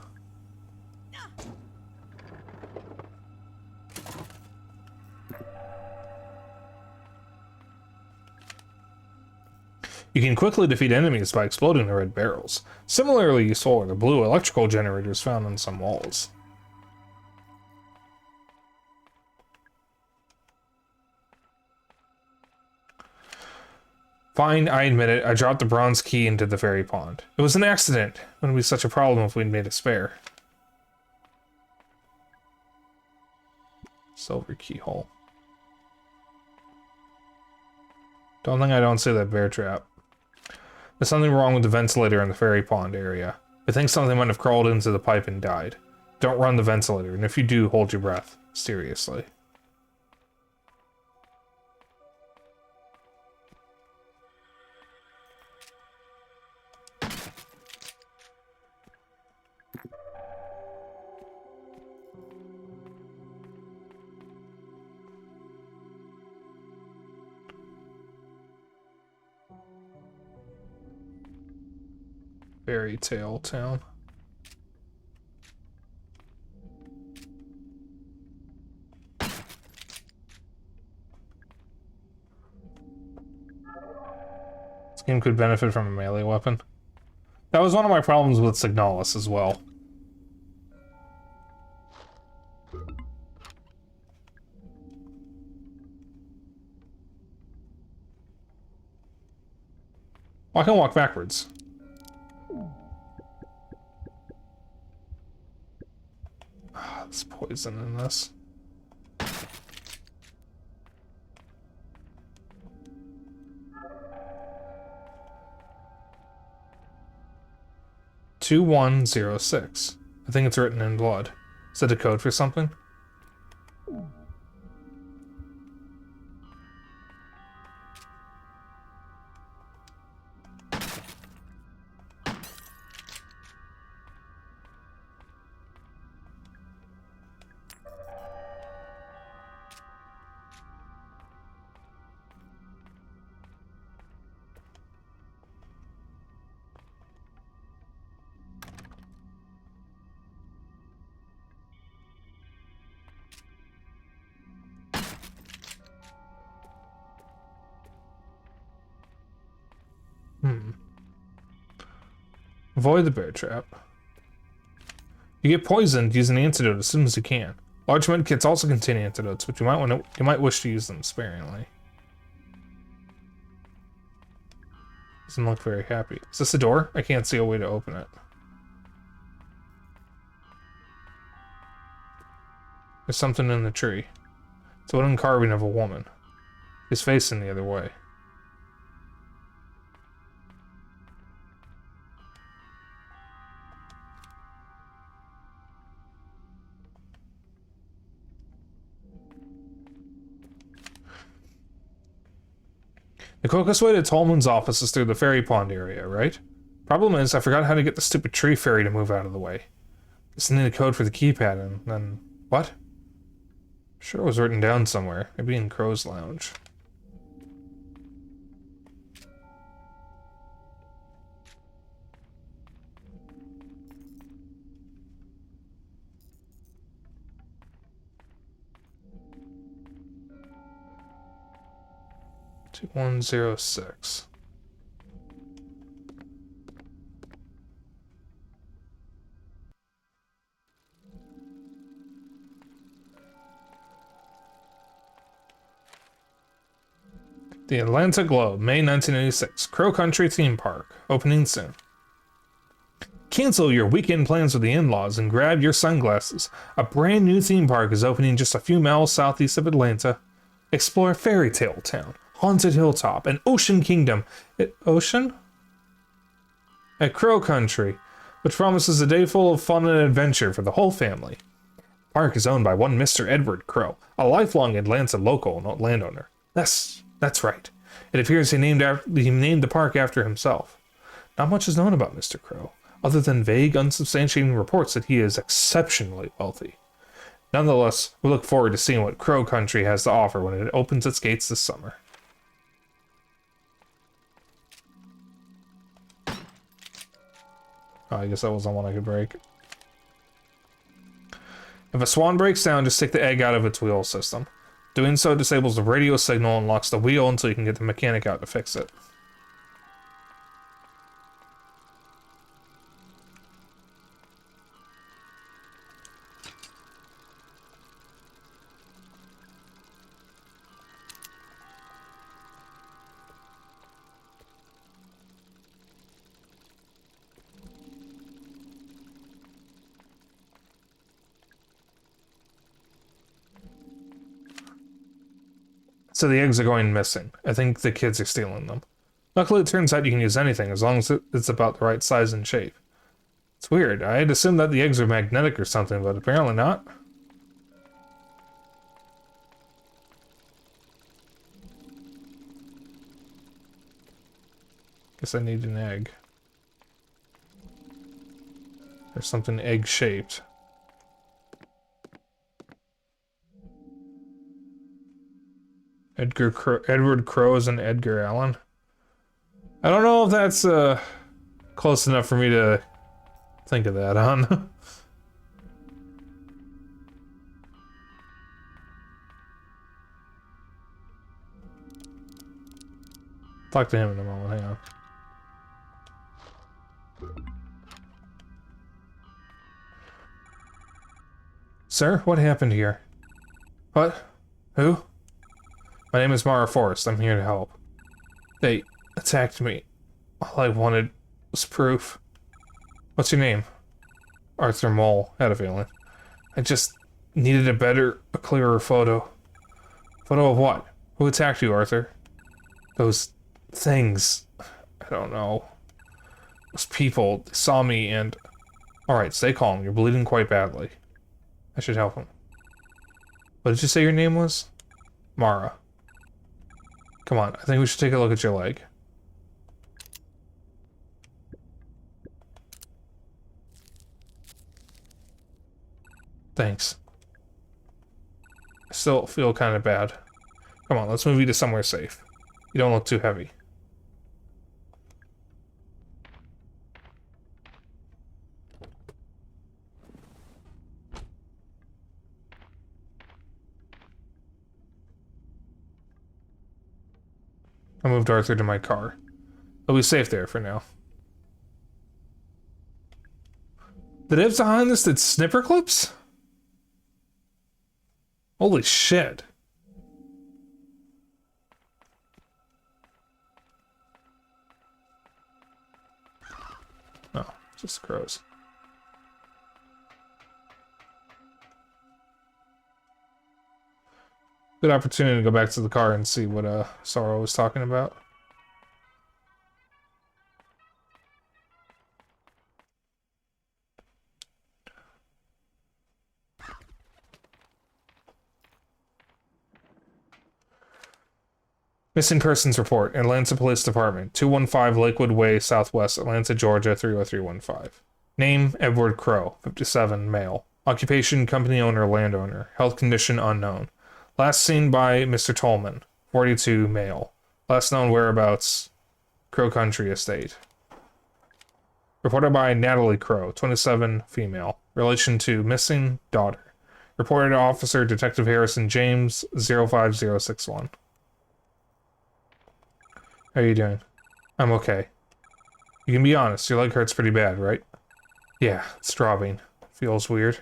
You can quickly defeat enemies by exploding the red barrels. Similarly useful are the blue electrical generators found on some walls. Fine, I admit it. I dropped the bronze key into the fairy pond. It was an accident. Wouldn't be such a problem if we'd made a spare. Silver keyhole. Don't think I don't see that bear trap. There's something wrong with the ventilator in the fairy pond area. I think something might have crawled into the pipe and died. Don't run the ventilator, and if you do, hold your breath. Seriously. Fairy Tale Town. This game could benefit from a melee weapon. That was one of my problems with Signalis as well. Oh, I can walk backwards. There's poison in this. "2106. I think it's written in blood. Is that a code for something? Avoid the bear trap. You get poisoned, use an antidote as soon as you can. Large med kits also contain antidotes, but you might wish to use them sparingly. Doesn't look very happy. Is this a door? I can't see a way to open it. There's something in the tree. It's a wooden carving of a woman. She's facing the other way. The quickest way to Tolman's office is through the ferry pond area, right? Problem is, I forgot how to get the stupid tree fairy to move out of the way. Just need a code for the keypad and then... What? Sure it was written down somewhere. Maybe in Crow's Lounge. Two 106. The Atlanta Globe, May 1986. Crow Country Theme Park, opening soon. Cancel your weekend plans with the in-laws and grab your sunglasses. A brand new theme park is opening just a few miles southeast of Atlanta. Explore Fairy Tale Town, Haunted Hilltop, and Ocean Kingdom. Ocean? At Crow Country, which promises a day full of fun and adventure for the whole family. The park is owned by one Mr. Edward Crow, a lifelong Atlanta local and landowner. That's right. It appears he named the park after himself. Not much is known about Mr. Crow, other than vague, unsubstantiated reports that he is exceptionally wealthy. Nonetheless, we look forward to seeing what Crow Country has to offer when it opens its gates this summer. Oh, I guess that wasn't one I could break. If a swan breaks down, just take the egg out of its wheel system. Doing so disables the radio signal and locks the wheel until you can get the mechanic out to fix it. So the eggs are going missing. I think the kids are stealing them. Luckily, it turns out you can use anything as long as it's about the right size and shape. It's weird. I had assumed that the eggs are magnetic or something, but apparently not. Guess I need an egg. There's something egg-shaped. Edward Crow is an Edgar Allan. I don't know if that's close enough for me to think of that on. Talk to him in a moment, hang on. Sir, what happened here? What? Who? My name is Mara Forrest. I'm here to help. They attacked me. All I wanted was proof. What's your name? Arthur Mole. Had a feeling. I just needed a clearer photo. Photo of what? Who attacked you, Arthur? Those things. I don't know. Those people. They saw me and... Alright, stay calm. You're bleeding quite badly. I should help him. What did you say your name was? Mara. Come on, I think we should take a look at your leg. Thanks. I still feel kind of bad. Come on, let's move you to somewhere safe. You don't look too heavy. I moved Arthur to my car. He'll be safe there for now. The devs behind this did snipper clips? Holy shit. Oh, just crows. Good opportunity to go back to the car and see what Sorrow was talking about. Missing persons report, Atlanta Police Department, 215 Lakewood Way, Southwest, Atlanta, Georgia, 30315. Name, Edward Crow, 57, male. Occupation, company owner, landowner. Health condition, unknown. Last seen by Mr. Tolman, 42, male. Last known whereabouts, Crow Country Estate. Reported by Natalie Crow, 27, female. Relation to missing, daughter. Reported to Officer Detective Harrison James, 05061. How are you doing? I'm okay. You can be honest, your leg hurts pretty bad, right? Yeah, it's throbbing. Feels weird.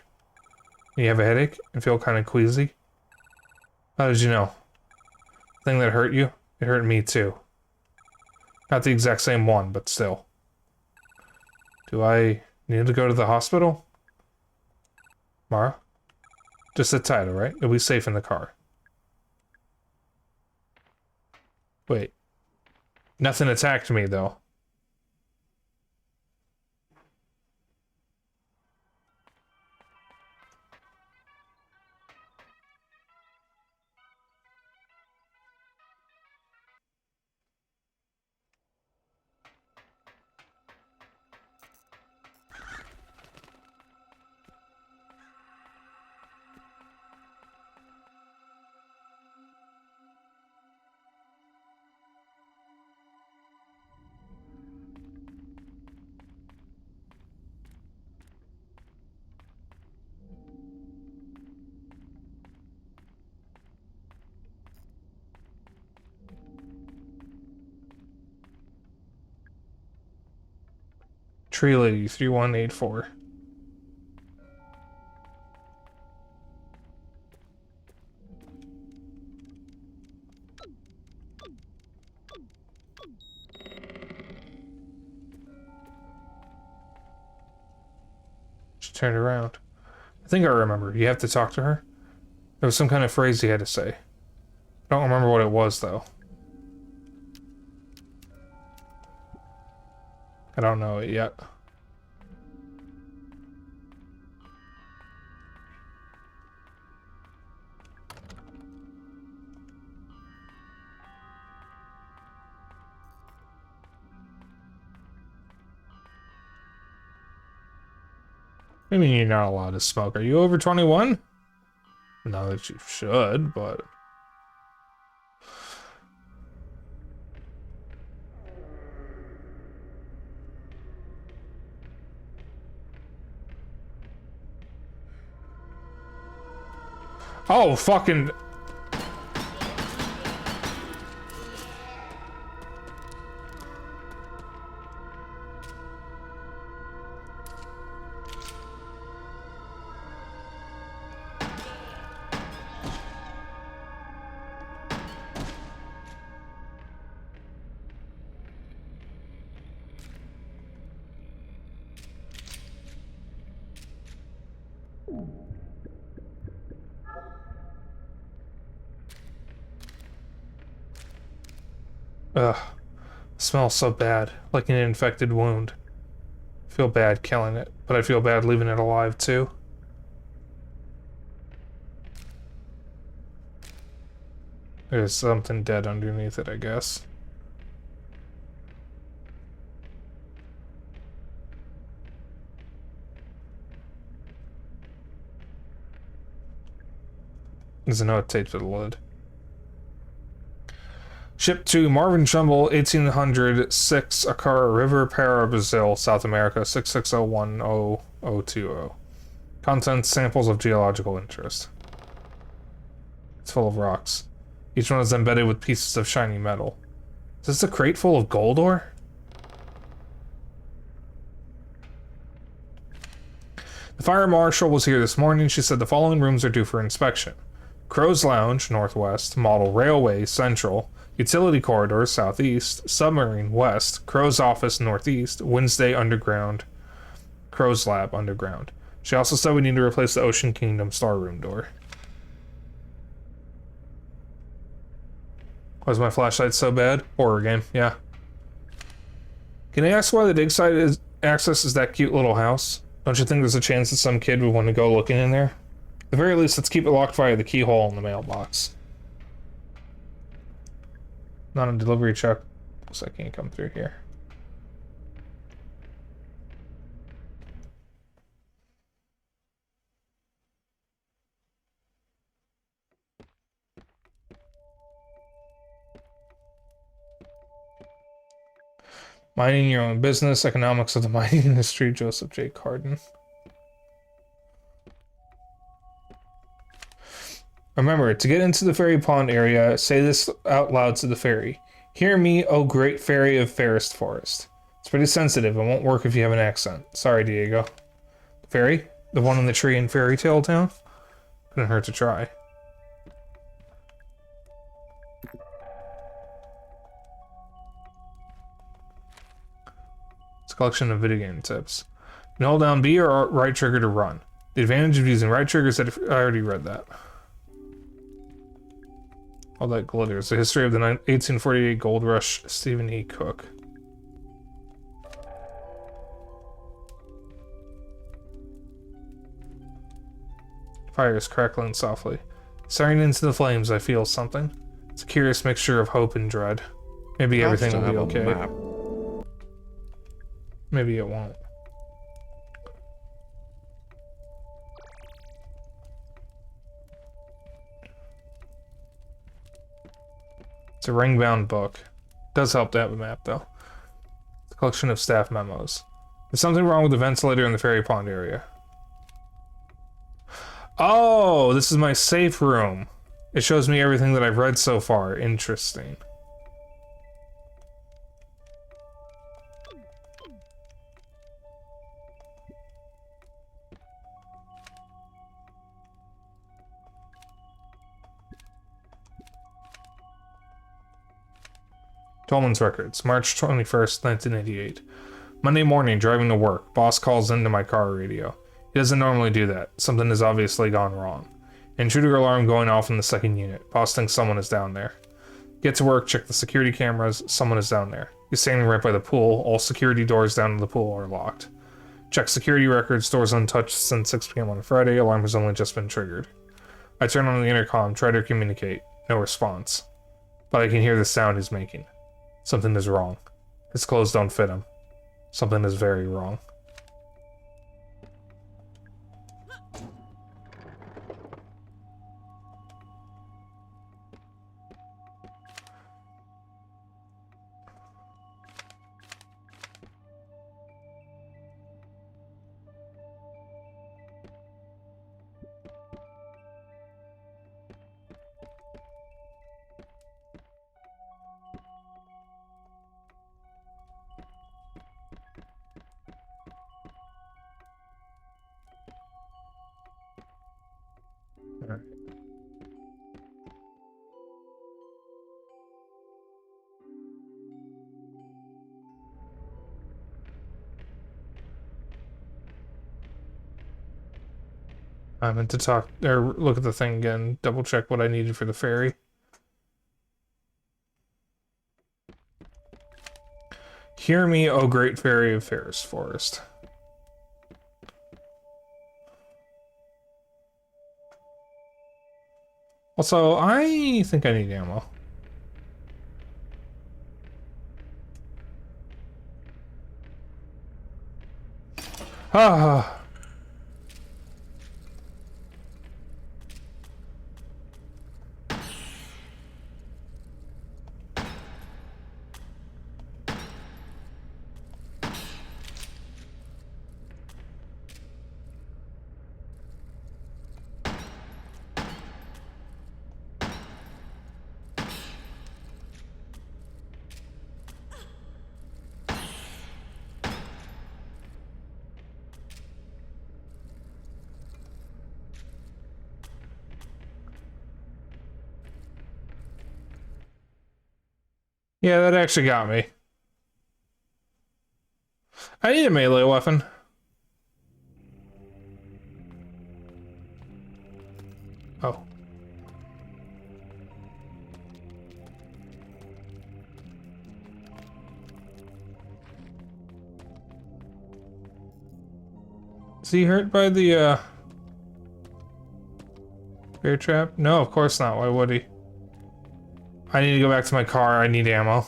You have a headache and feel kind of queasy? How did you know? The thing that hurt you? It hurt me too. Not the exact same one, but still. Do I need to go to the hospital? Mara? Just sit tight, alright? You'll be safe in the car. Wait. Nothing attacked me, though. Tree Lady 3184. She turned around. I think I remember. You have to talk to her? There was some kind of phrase he had to say. I don't remember what it was, though. I don't know it yet. I mean, you're not allowed to smoke. Are you over 21? Not that you should, but... Oh, fucking... Ugh. Smells so bad, like an infected wound. I feel bad killing it, but I feel bad leaving it alive too. There's something dead underneath it, I guess. There's a note taped to the lid. Shipped to Marvin Trumbull, 1806, Acara River, Para, Brazil, South America, 66010020. Contents, samples of geological interest. It's full of rocks. Each one is embedded with pieces of shiny metal. Is this a crate full of gold ore? The fire marshal was here this morning. She said the following rooms are due for inspection: Crow's Lounge, northwest; Model Railway, central; Utility Corridor, southeast; Submarine, west; Crow's office, northeast; Wednesday, underground; Crow's lab, underground. She also said we need to replace the Ocean Kingdom storeroom door. Was my flashlight so bad? Horror game, yeah. Can I ask why the dig site access is that cute little house? Don't you think there's a chance that some kid would want to go looking in there? At the very least, let's keep it locked via the keyhole in the mailbox. Not a delivery truck. Looks like I can't come through here. Mining your own business, economics of the mining industry, Joseph J. Carden. Remember, to get into the fairy pond area, say this out loud to the fairy. Hear me, O great fairy of fairest forest. It's pretty sensitive and won't work if you have an accent. Sorry, Diego. Fairy? The one in the tree in Fairy Tale Town? Couldn't hurt to try. It's a collection of video game tips. You can hold down B or right trigger to run. The advantage of using right trigger is that I already read that. All that glitters. The history of the 1848 gold rush, Stephen E. Cook. Fire is crackling softly. Staring into the flames, I feel something. It's a curious mixture of hope and dread. Maybe everything will be okay. Maybe it won't. It's a ring-bound book. Does help to have a map, though. It's a collection of staff memos. There's something wrong with the ventilator in the fairy pond area. Oh, this is my safe room. It shows me everything that I've read so far. Interesting. Tolman's Records, March 21st, 1988. Monday morning, driving to work. Boss calls into my car radio. He doesn't normally do that. Something has obviously gone wrong. Intruder alarm going off in the second unit. Boss thinks someone is down there. Get to work, check the security cameras. Someone is down there. He's standing right by the pool. All security doors down to the pool are locked. Check security records. Doors untouched since 6 p.m. on Friday. Alarm has only just been triggered. I turn on the intercom, try to communicate. No response. But I can hear the sound he's making. Something is wrong. His clothes don't fit him. Something is very wrong. I meant to talk or look at the thing again, double check what I needed for the ferry. Hear me, O great fairy of fairest forest. Also, I think I need ammo. Ah. Yeah, that actually got me. I need a melee weapon. Oh. Is he hurt by the, bear trap? No, of course not. Why would he? I need to go back to my car. I need ammo.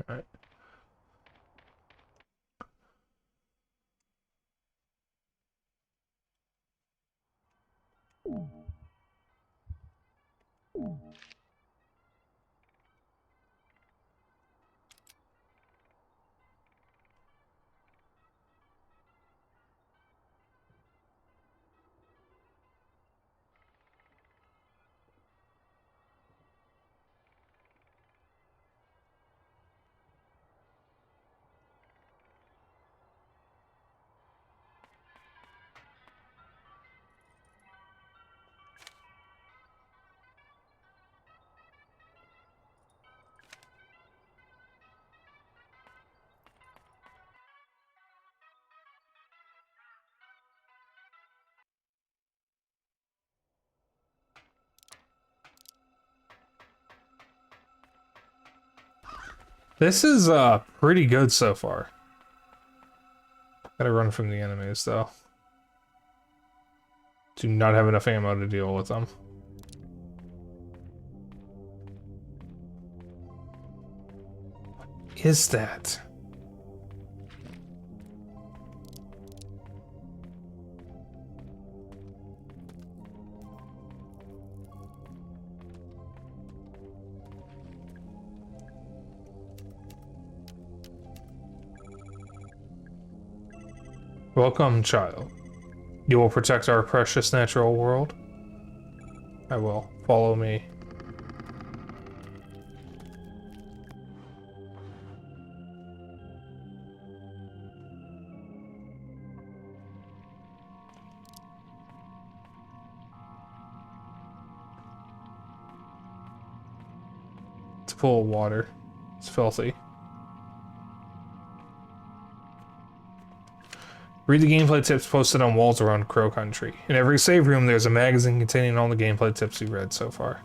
All right. This is pretty good so far. Gotta run from the enemies though. Do not have enough ammo to deal with them. What is that? Welcome, child. You will protect our precious natural world? I will. Follow me. It's full of water. It's filthy. Read the gameplay tips posted on walls around Crow Country. In every save room, there's a magazine containing all the gameplay tips you've read so far.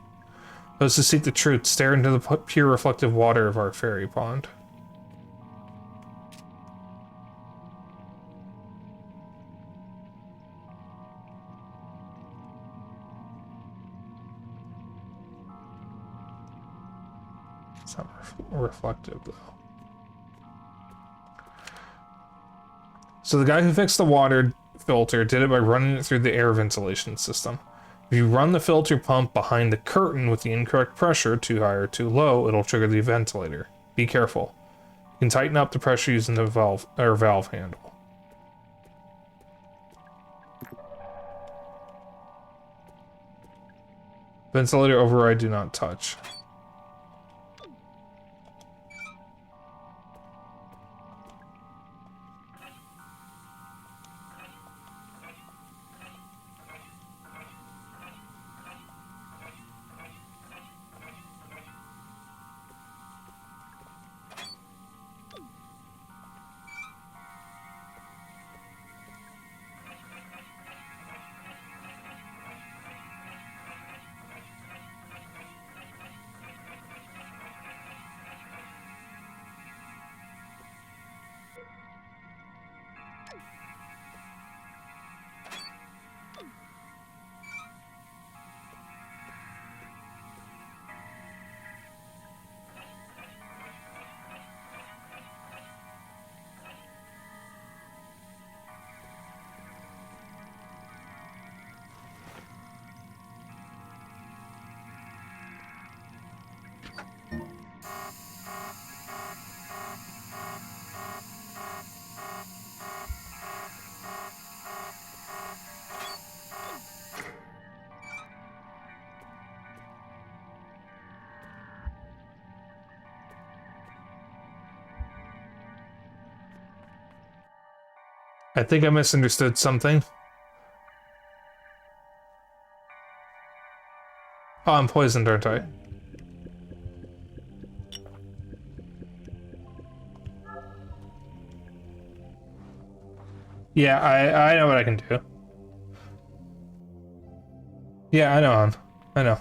Those who seek the truth stare into the pure reflective water of our fairy pond. It's not reflective, though. So the guy who fixed the water filter did it by running it through the air ventilation system. If you run the filter pump behind the curtain with the incorrect pressure, too high or too low, it'll trigger the ventilator. Be careful. You can tighten up the pressure using the valve handle. Ventilator override, do not touch. I think I misunderstood something. Oh, I'm poisoned, aren't I? Yeah, I know what I can do. Yeah, I know him. I know.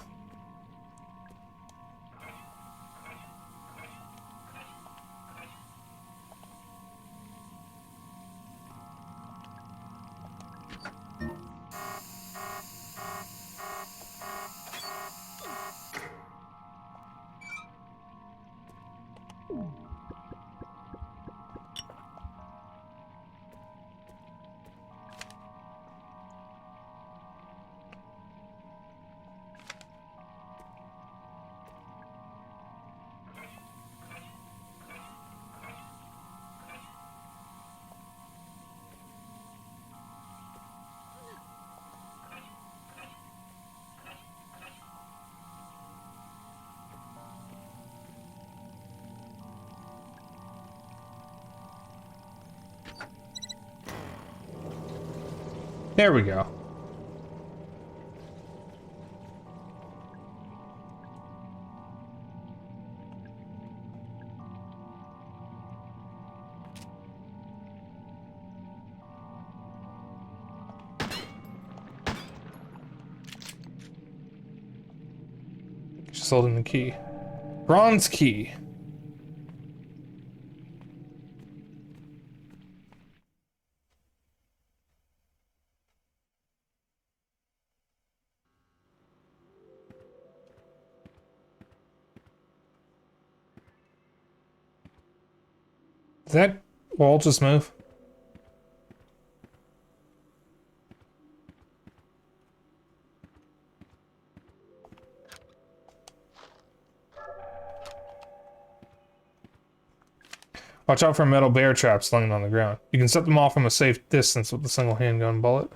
There we go. Just holding the key. Bronze key. Did that wall just move? Watch out for metal bear traps laying on the ground. You can set them off from a safe distance with a single handgun bullet.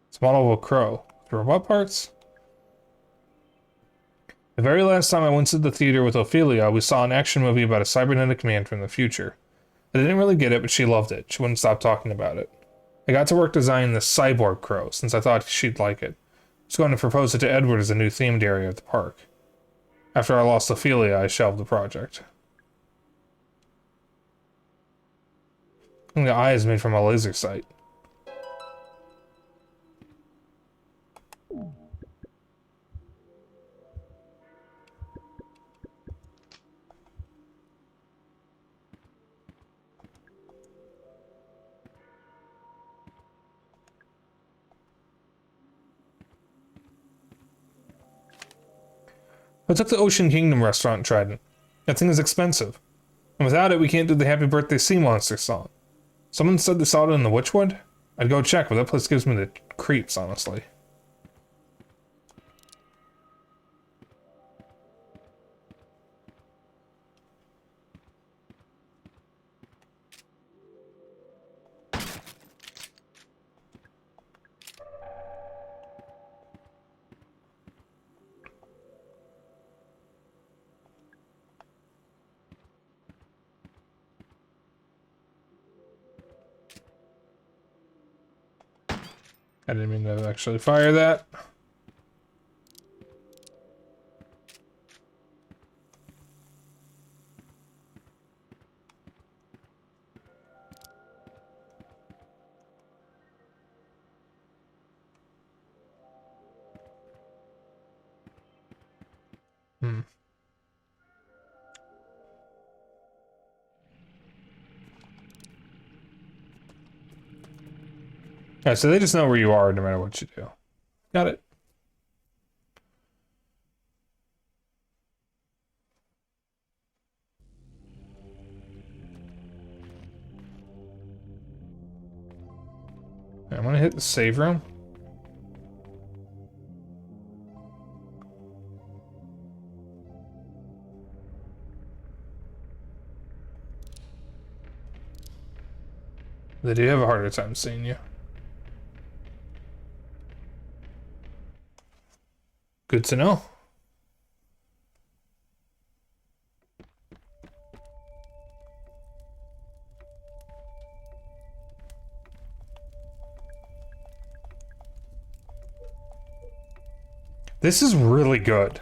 It's a model of a crow. The robot parts? The very last time I went to the theater with Ophelia, we saw an action movie about a cybernetic man from the future. I didn't really get it, but she loved it. She wouldn't stop talking about it. I got to work designing the cyborg crow, since I thought she'd like it. I was going to propose it to Edward as a new themed area of the park. After I lost Ophelia, I shelved the project. I think the eye is made from a laser sight. I took the Ocean Kingdom restaurant and tried it. That thing is expensive. And without it, we can't do the Happy Birthday Sea Monster song. Someone said they saw it in the Witchwood? I'd go check, but that place gives me the creeps, honestly. I didn't mean to actually fire that. Hmm. Alright, so they just know where you are no matter what you do. Got it. I'm gonna hit the save room. They do have a harder time seeing you. Good to know. This is really good.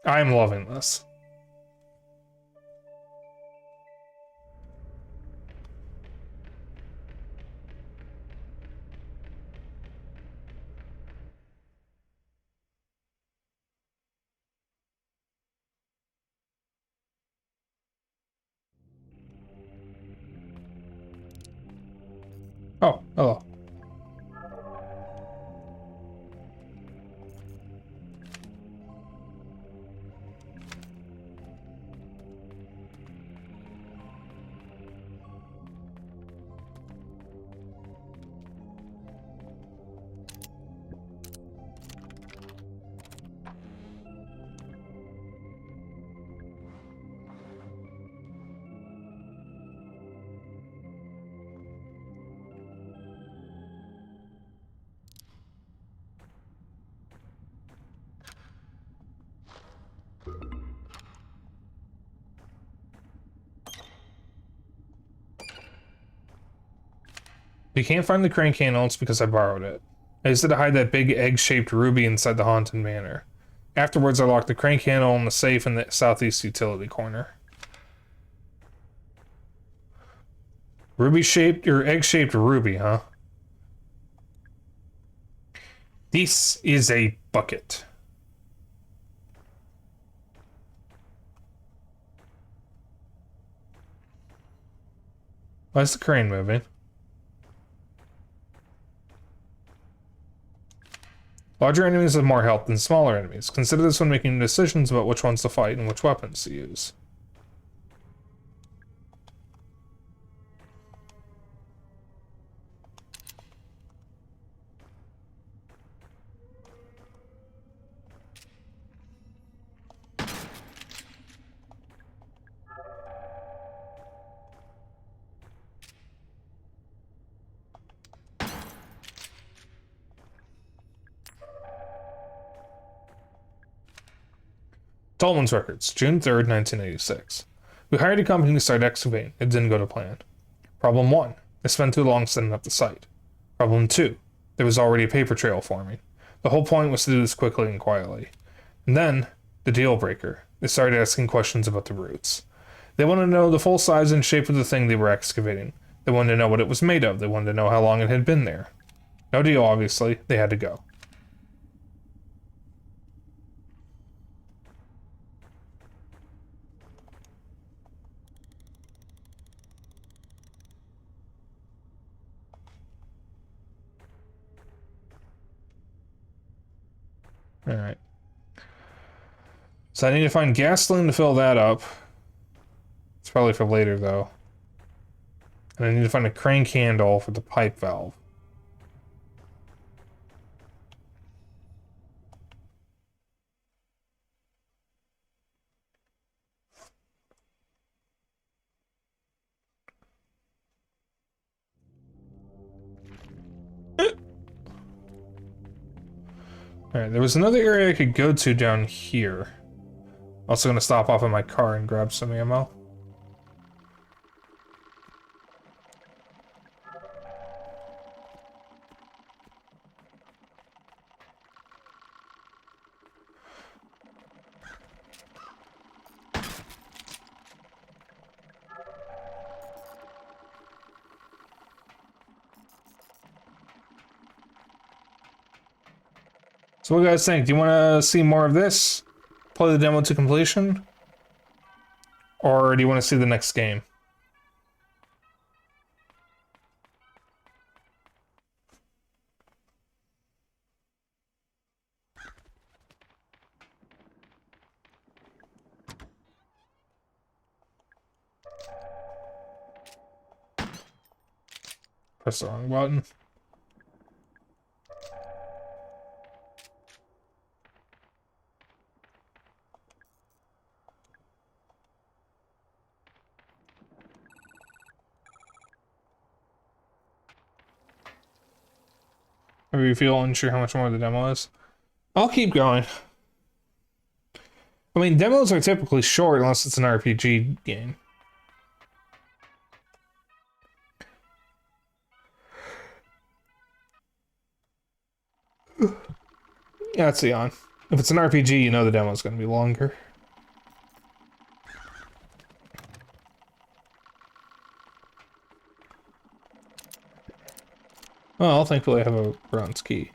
I'm loving this. Oh, hello. You can't find the crane candle, it's because I borrowed it. I used it to hide that big egg-shaped ruby inside the haunted manor. Afterwards, I locked the crane candle in the safe in the southeast utility corner. Ruby-shaped, or egg-shaped ruby, huh? This is a bucket. Why is the crane moving? Larger enemies have more health than smaller enemies. Consider this when making decisions about which ones to fight and which weapons to use. Tolman's Records, June 3rd, 1986. We hired a company to start excavating. It didn't go to plan. Problem 1. I spent too long setting up the site. Problem 2. There was already a paper trail forming. The whole point was to do this quickly and quietly. And then, the deal breaker. They started asking questions about the roots. They wanted to know the full size and shape of the thing they were excavating. They wanted to know what it was made of. They wanted to know how long it had been there. No deal, obviously. They had to go. Alright. So I need to find gasoline to fill that up. It's probably for later, though. And I need to find a crane candle for the pipe valve. Alright, there was another area I could go to down here. Also gonna stop off in my car and grab some ammo. So what do you guys think? Do you want to see more of this? Play the demo to completion? Or do you want to see the next game? Press the wrong button. Or you feel unsure how much more the demo is? I'll keep going. I mean, demos are typically short unless it's an RPG game. Yeah, it's Eon. If it's an RPG, you know the demo's gonna be longer. Well, thankfully I have a bronze key.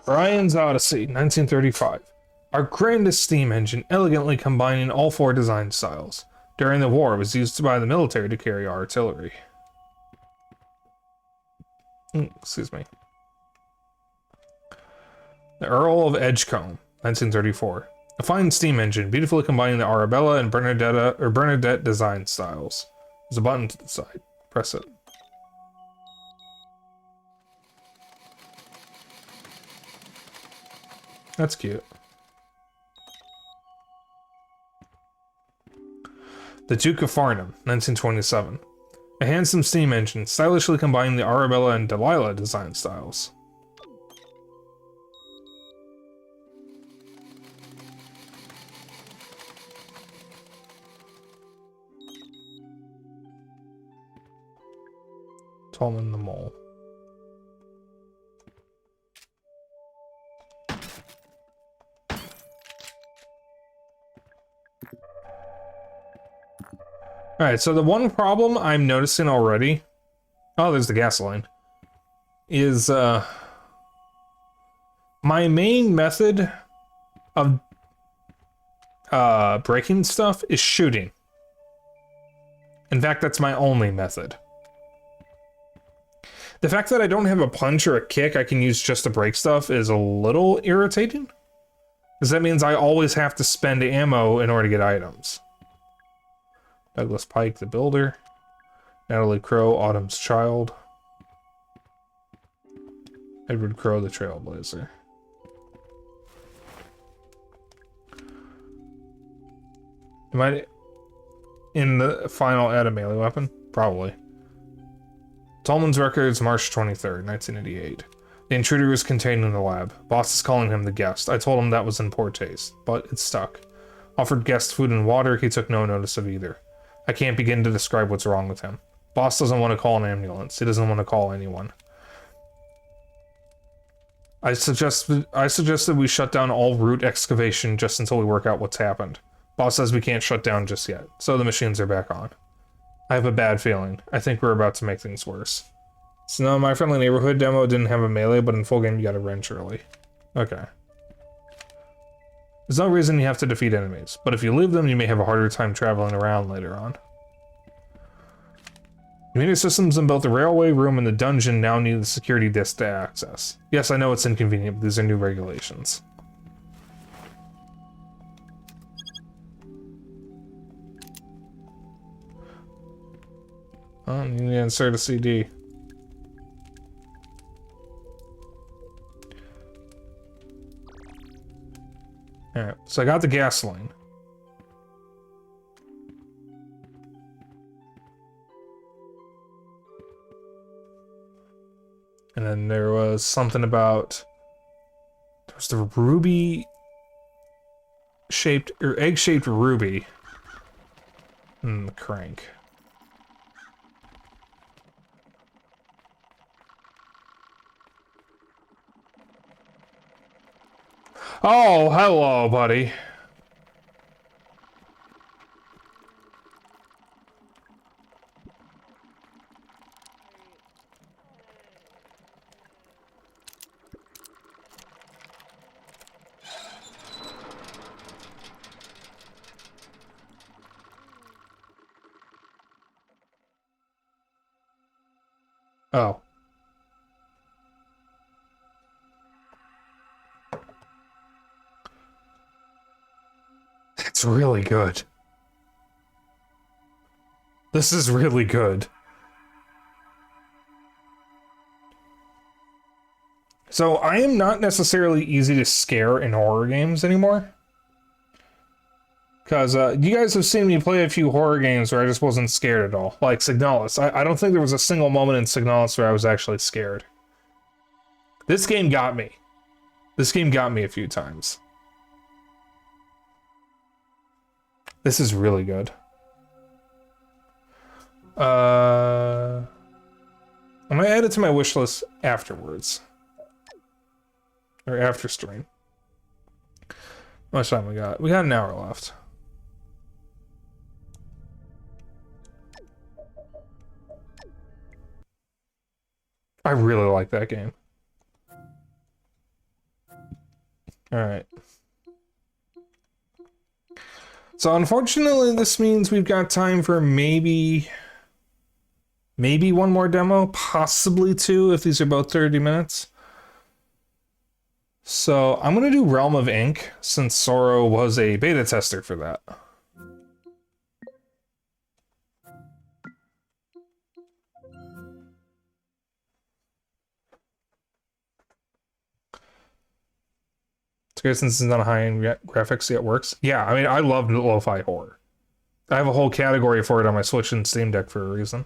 Brian's Odyssey, 1935. Our grandest steam engine, elegantly combining all four design styles. During the war, it was used by the military to carry artillery. Excuse me. The Earl of Edgecombe, 1934. A fine steam engine, beautifully combining the Arabella and Bernadette design styles. There's a button to the side. Press it. That's cute. The Duke of Farnham, 1927. A handsome steam engine, stylishly combining the Arabella and Delilah design styles. Tallman the Mole. Alright, so the one problem I'm noticing already... Oh, there's the gasoline. Is, my main method of, breaking stuff is shooting. In fact, that's my only method. The fact that I don't have a punch or a kick I can use just to break stuff is a little irritating. Because that means I always have to spend ammo in order to get items. Douglas Pike, the builder. Natalie Crow, Autumn's child. Edward Crow, the trailblazer. Am I in the final add a melee weapon? Probably. Tallman's records, March 23rd, 1988. The intruder is contained in the lab. Boss is calling him the guest. I told him that was in poor taste, but it stuck. Offered guest food and water, he took no notice of either. I can't begin to describe what's wrong with him. Boss doesn't want to call an ambulance. He doesn't want to call anyone. I suggested we shut down all root excavation just until we work out what's happened. Boss says we can't shut down just yet, so the machines are back on. I have a bad feeling. I think we're about to make things worse. So no, My Friendly Neighborhood demo didn't have a melee, but in full game you got a wrench early. Okay. There's no reason you have to defeat enemies, but if you leave them, you may have a harder time traveling around later on. Computer systems and both the railway room and the dungeon now need the security disk to access. Yes, I know it's inconvenient, but these are new regulations. Oh, you need to insert a CD. Alright, so I got the gasoline. And then there was something about... There's the ruby-shaped, or egg-shaped ruby. And the crank. Oh, hello, buddy. Oh. That's really good. This is really good. So I am not necessarily easy to scare in horror games anymore. Because you guys have seen me play a few horror games where I just wasn't scared at all. Like Signalis. I don't think there was a single moment in Signalis where I was actually scared. This game got me. This game got me a few times. This is really good. I'm gonna add it to my wish list afterwards. Or after stream. How much time we got? We got an hour left. I really like that game. Alright. So unfortunately, this means we've got time for maybe one more demo, possibly two if these are both 30 minutes. So I'm going to do Realm of Ink since Soro was a beta tester for that. It's good since it's not a high-end graphics, it works. Yeah, I mean, I love lo-fi horror. I have a whole category for it on my Switch and Steam Deck for a reason.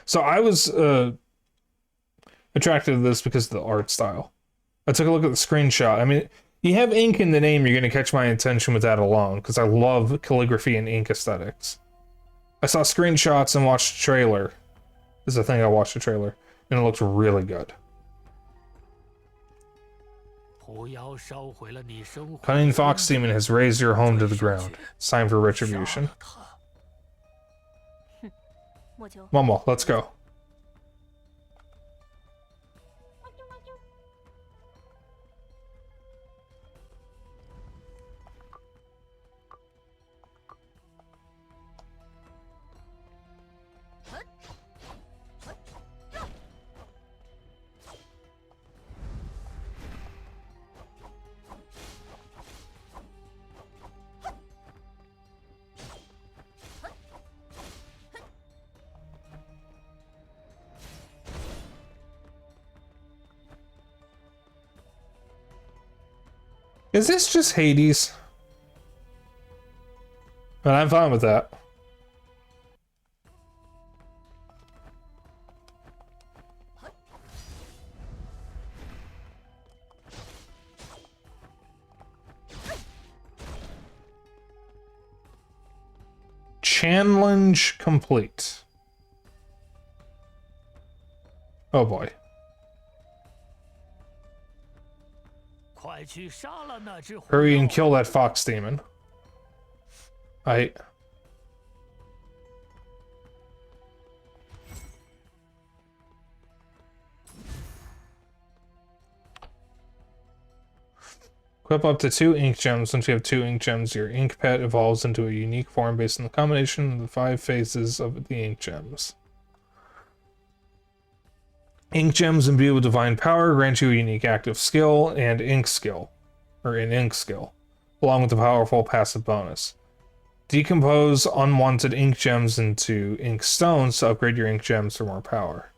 So I was attracted to this because of the art style. I took a look at the screenshot. I mean, you have ink in the name, you're going to catch my attention with that alone, because I love calligraphy and ink aesthetics. I saw screenshots and watched the trailer. This is the thing, I watched the trailer, and it looked really good. Cunning Fox Demon has razed your home to the ground. It's time for retribution. Momo, let's go. Is this just Hades? But I'm fine with that. Challenge complete. Oh boy. Hurry and kill that fox demon. Equip up to 2 ink gems. Once you have 2 ink gems, your ink pet evolves into a unique form based on the combination of the 5 phases of the ink gems. Ink gems imbued with divine power grant you a unique active skill and ink skill, or an ink skill, along with a powerful passive bonus. Decompose unwanted ink gems into ink stones to upgrade your ink gems for more power.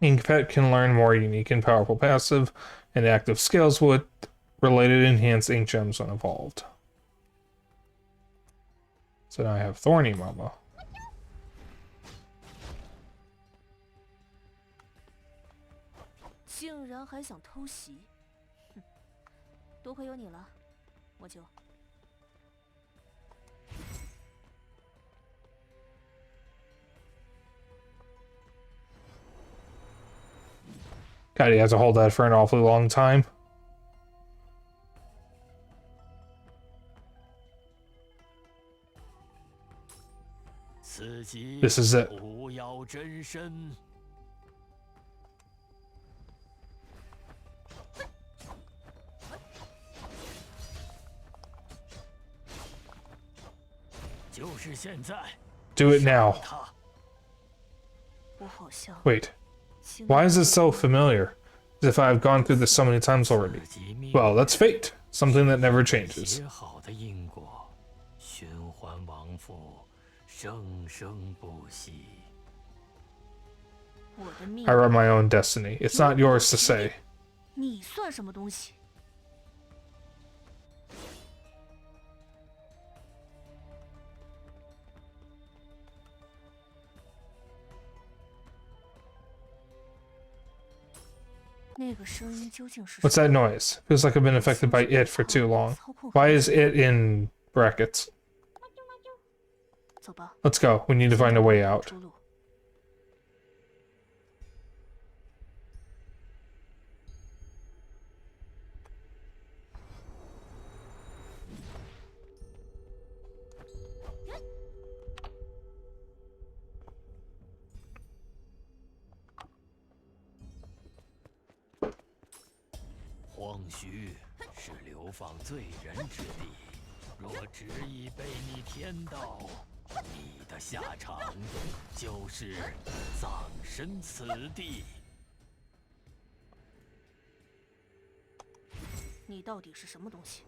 Ink Pet can learn more unique and powerful passive and active skills with related enhanced ink gems when evolved. So now I have Thorny Momo. 竟然还想偷袭，哼！多亏有你了，我就。 God, he has to hold that for an awfully long time. This is it. 不要真身。就是现在。 Do it now. 他 我好像 Wait, 心 why is it so familiar? As if I've gone through this so many times already. 自己命 Well, that's fate. Something that never changes. 写好的因果，循环往复，生生不息。 我的命 I wrote my own destiny. It's not yours to say. 你算什么东西？ 那个声音究竟是 What's that noise? Feels like I've been affected by it for too long. Why is it in brackets? 走吧， Let's go. We need to find a way out. 出路。荒墟是流放罪人之地，若执意被你天道，你的下场就是葬身此地。 你到底是什么东西？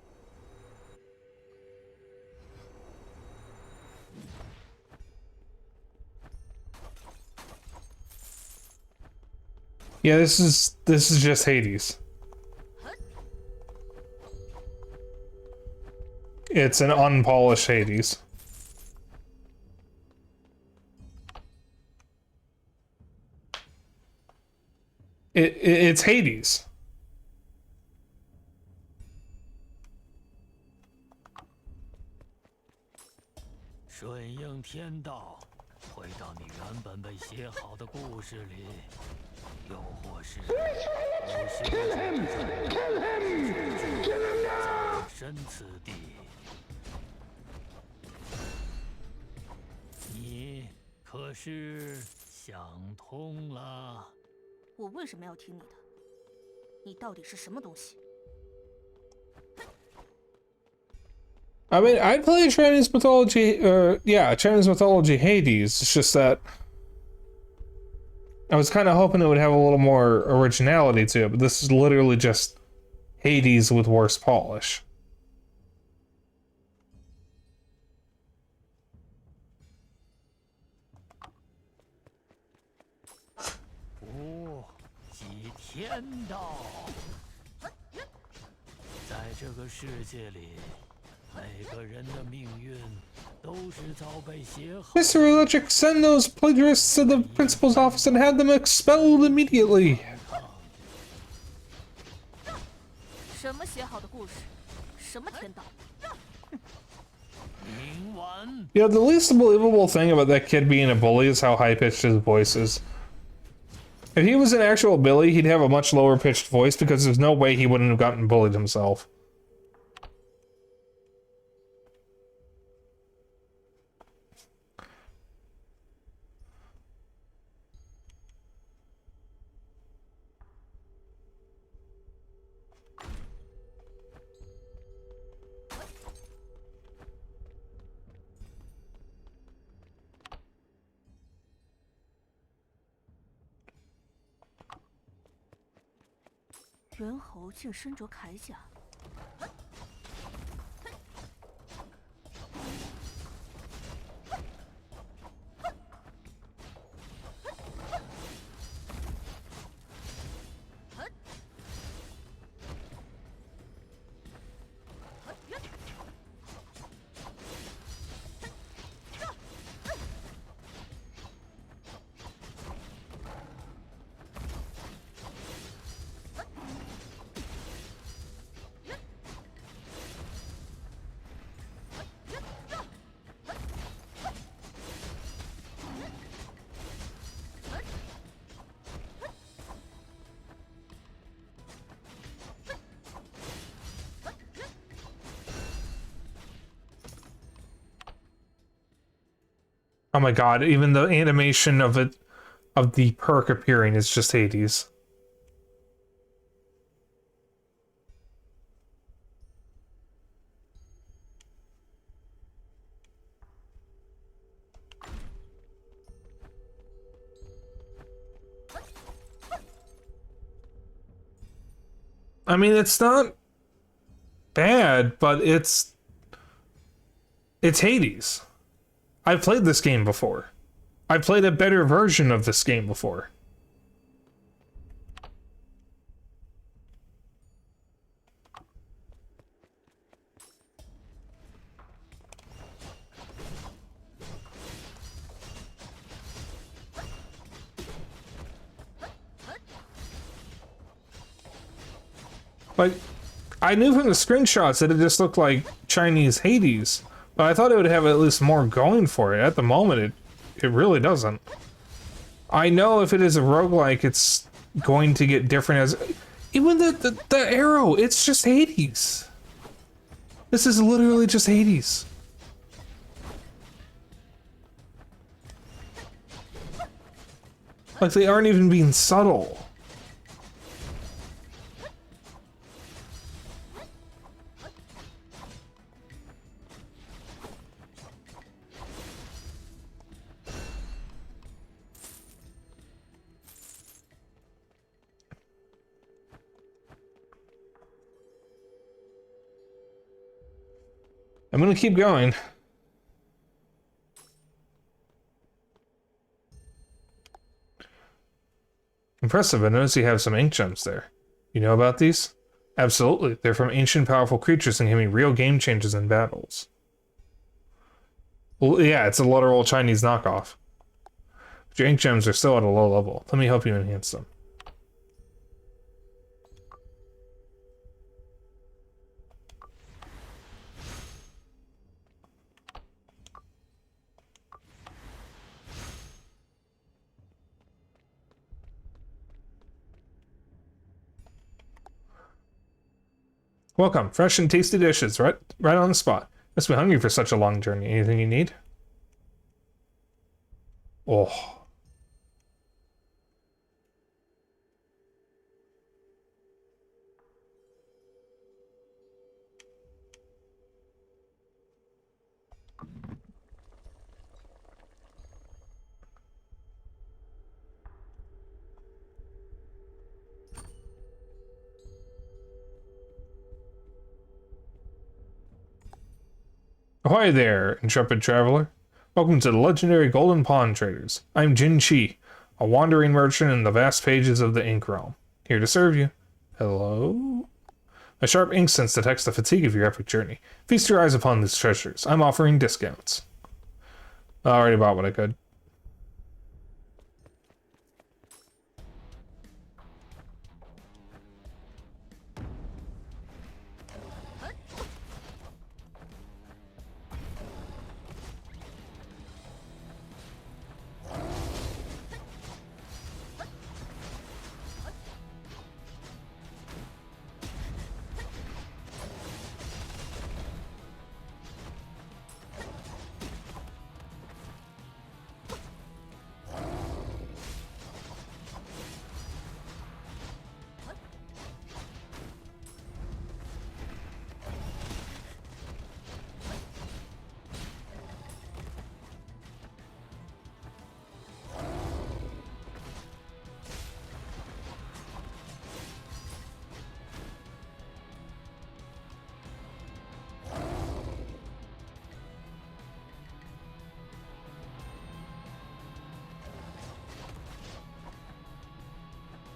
Yeah, this is just Hades. It's an unpolished Hades. It's Hades. 顺应天道，回到你原本被写好的故事里，又或是不幸葬身此地。你可是想通了？ 我为什么要听你的？你到底是什么东西？ I mean, I'd play Chinese mythology, yeah, Chinese mythology Hades. It's just that I was kind of hoping it would have a little more originality to it, but this is literally just Hades with worse polish. 不，即天道。在这个世界里，每个人的命运都是早被写好。 Mr. Electric, send those plagiarists to the principal's office and have them expelled immediately. 什么写好的故事？什么天道？ 冥顽， You know, the least believable thing about that kid being a bully is how high-pitched his voice is. If he was an actual Billy, he'd have a much lower-pitched voice because there's no way he wouldn't have gotten bullied himself. “猿猴竟身着铠甲， Oh my god, even the animation of it, of the perk appearing is just Hades. I mean, it's not bad, but it's Hades. I've played this game before. I've played a better version of this game before. Like, I knew from the screenshots that it just looked like Chinese Hades, but I thought it would have at least more going for it. At the moment, it really doesn't. I know if it is a roguelike, it's going to get different as... Even the arrow, it's just Hades. This is literally just Hades. Like, they aren't even being subtle. I'm gonna keep going. Impressive, I notice you have some ink gems there. You know about these? Absolutely, they're from ancient powerful creatures and give me real game changes in battles. Well, yeah, it's a literal Chinese knockoff. But your ink gems are still at a low level. Let me help you enhance them. Welcome. Fresh and tasty dishes, right on the spot. Must be hungry for such a long journey. Anything you need? Oh. Ahoy there, intrepid traveler. Welcome to the legendary Golden Pawn Traders. I'm Jin Chi, a wandering merchant in the vast pages of the Ink Realm. Here to serve you. Hello? A sharp ink sense detects the fatigue of your epic journey. Feast your eyes upon these treasures. I'm offering discounts. I already bought what I could.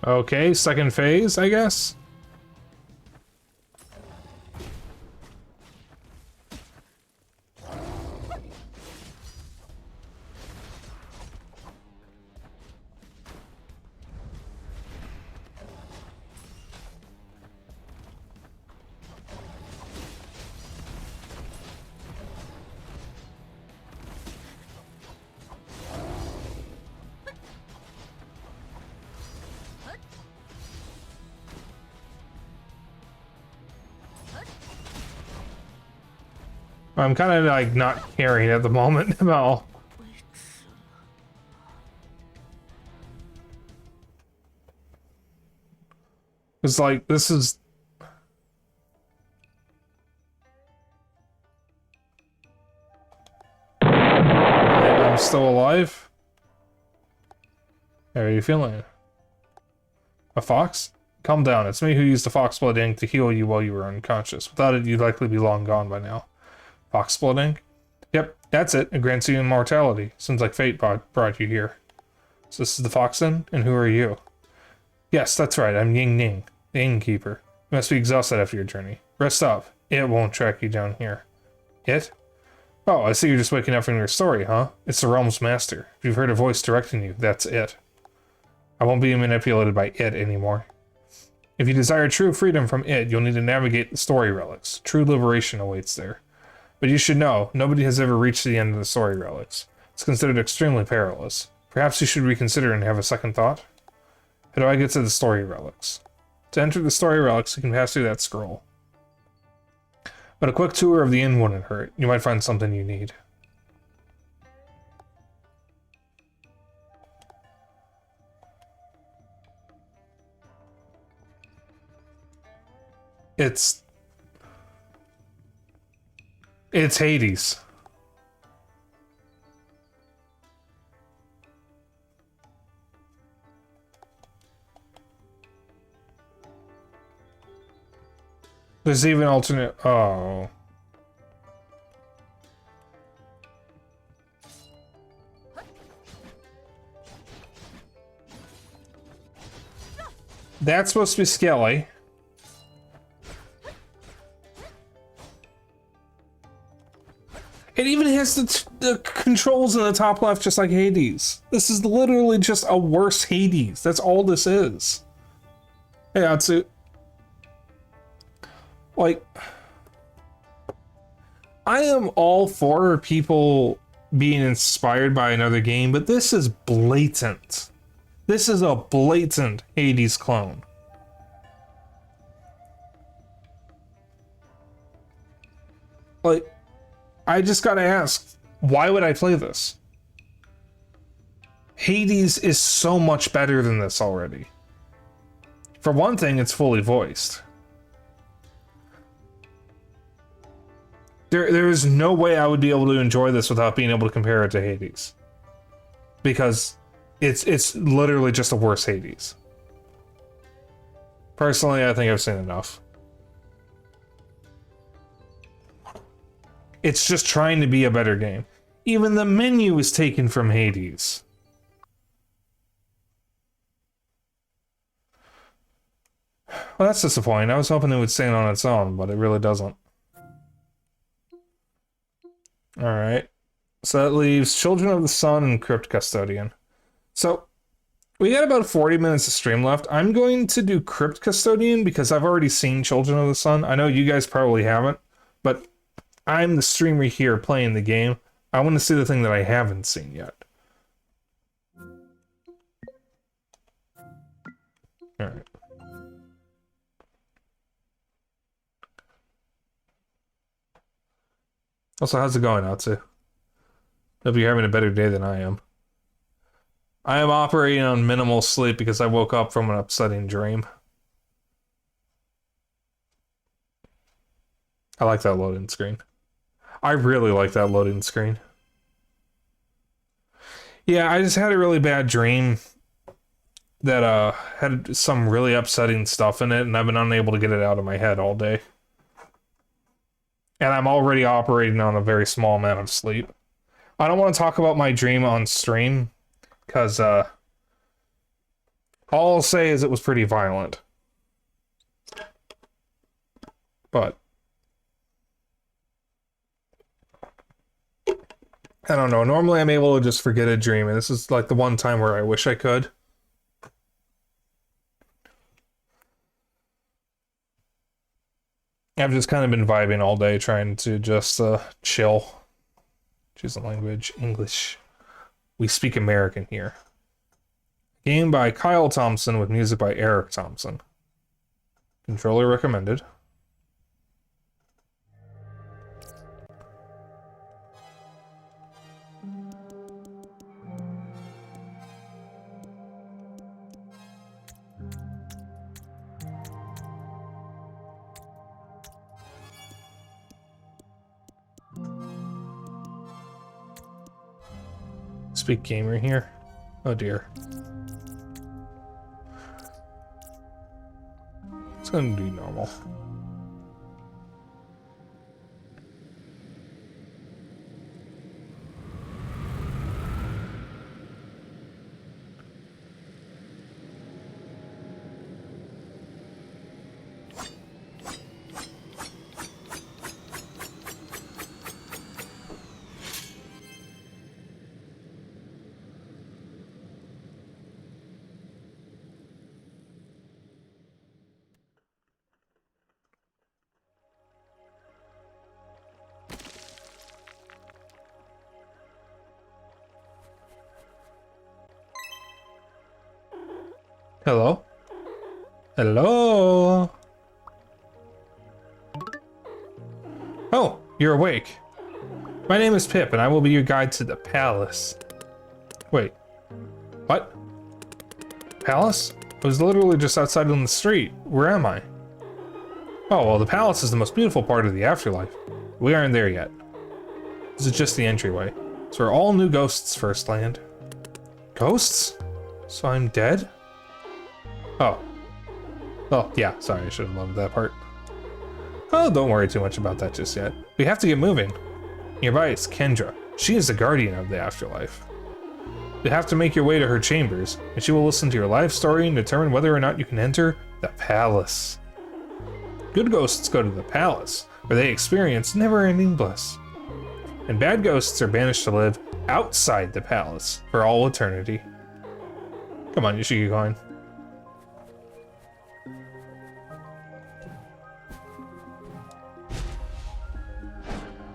Okay, second phase, I guess. I'm kind of like not caring at the moment about It's like, this is... I'm still alive? How are you feeling? A fox? Calm down, it's me who used the fox blood ink to heal you while you were unconscious. Without it, you'd likely be long gone by now. Fox blood ink? Yep, that's it. It grants you immortality. Seems like fate brought you here. So this is the fox then? And who are you? Yes, that's right, I'm Ying Ning, the innkeeper. You must be exhausted after your journey. Rest up. It won't track you down here. It? Oh, I see you're just waking up from your story, huh? It's the realm's master. If you've heard a voice directing you, that's it. I won't be manipulated by it anymore. If you desire true freedom from it, you'll need to navigate the story relics. True liberation awaits there. But you should know, nobody has ever reached the end of the story relics. It's considered extremely perilous. Perhaps you should reconsider and have a second thought? How do I get to the story relics? To enter the story relics, you can pass through that scroll. But a quick tour of the inn wouldn't hurt. You might find something you need. It's Hades. There's even alternate... Oh. That's supposed to be Skelly. It even has the controls in the top left just like Hades. This is literally just a worse Hades. That's all this is. Hey, Atsu. Like, I am all for people being inspired by another game, but this is blatant. This is a blatant Hades clone. Like, I just gotta ask, why would I play this? Hades is so much better than this already. For one thing, it's fully voiced. There is no way I would be able to enjoy this without being able to compare it to Hades. Because it's literally just a worse Hades. Personally, I think I've seen enough. It's just trying to be a better game. Even the menu is taken from Hades. Well, that's disappointing. I was hoping it would stand on its own, but it really doesn't. Alright. So that leaves Children of the Sun and Crypt Custodian. So, we got about 40 minutes of stream left. I'm going to do Crypt Custodian because I've already seen Children of the Sun. I know you guys probably haven't, but I'm the streamer here playing the game. I want to see the thing that I haven't seen yet. Alright. Also, how's it going, Atsu? Hope you're having a better day than I am. I am operating on minimal sleep because I woke up from an upsetting dream. I like that loading screen. I really like that loading screen. Yeah, I just had a really bad dream that had some really upsetting stuff in it, and I've been unable to get it out of my head all day. And I'm already operating on a very small amount of sleep. I don't want to talk about my dream on stream, because all I'll say is it was pretty violent. But I don't know. Normally I'm able to just forget a dream, and this is like the one time where I wish I could. I've just kind of been vibing all day, trying to just chill. Choose the language, English. We speak American here. Game by Kyle Thompson with music by Eric Thompson. Controller recommended. Speak gamer here. Oh dear. It's gonna be normal. Hello? Hello? Oh, you're awake. My name is Pip, and I will be your guide to the palace. Wait. What? Palace? I was literally just outside on the street. Where am I? Oh, well, the palace is the most beautiful part of the afterlife. We aren't there yet. This is just the entryway. It's where all new ghosts first land. Ghosts? So I'm dead? Oh. Oh, yeah, sorry, I should have loved that part. Oh, don't worry too much about that just yet. We have to get moving. Nearby is Kendra. She is the guardian of the afterlife. You have to make your way to her chambers, and she will listen to your life story and determine whether or not you can enter the palace. Good ghosts go to the palace, where they experience never-ending bliss. And bad ghosts are banished to live outside the palace for all eternity. Come on, you should get going.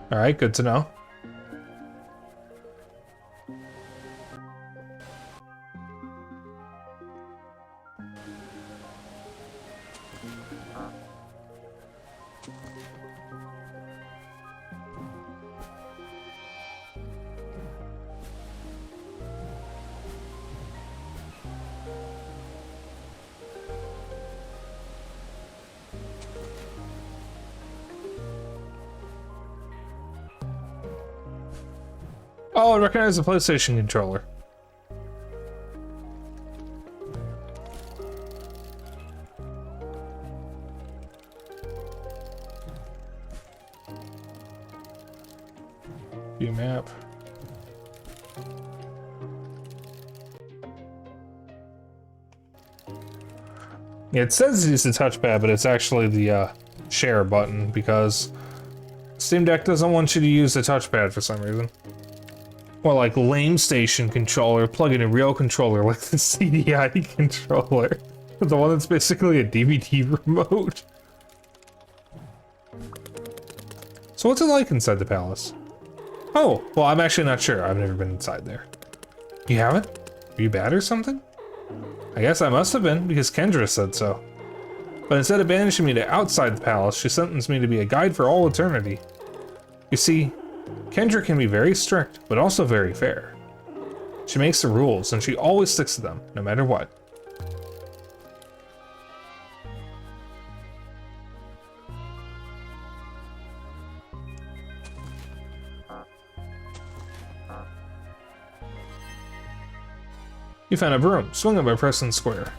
Alright, good to know. Oh, I recognize the PlayStation controller. View map. Yeah, it says it's the touchpad, but it's actually the share button because Steam Deck doesn't want you to use the touchpad for some reason. Or like lame station controller, plug in a real controller like the CDI controller. The one that's basically a DVD remote. So what's it like inside the palace? Oh, well, I'm actually not sure. I've never been inside there. You haven't? Are you bad or something? I guess I must have been, because Kendra said so. But instead of banishing me to outside the palace, she sentenced me to be a guide for all eternity. You see, Kendra can be very strict, but also very fair. She makes the rules, and she always sticks to them, no matter what. You found a broom. Swing it by pressing square.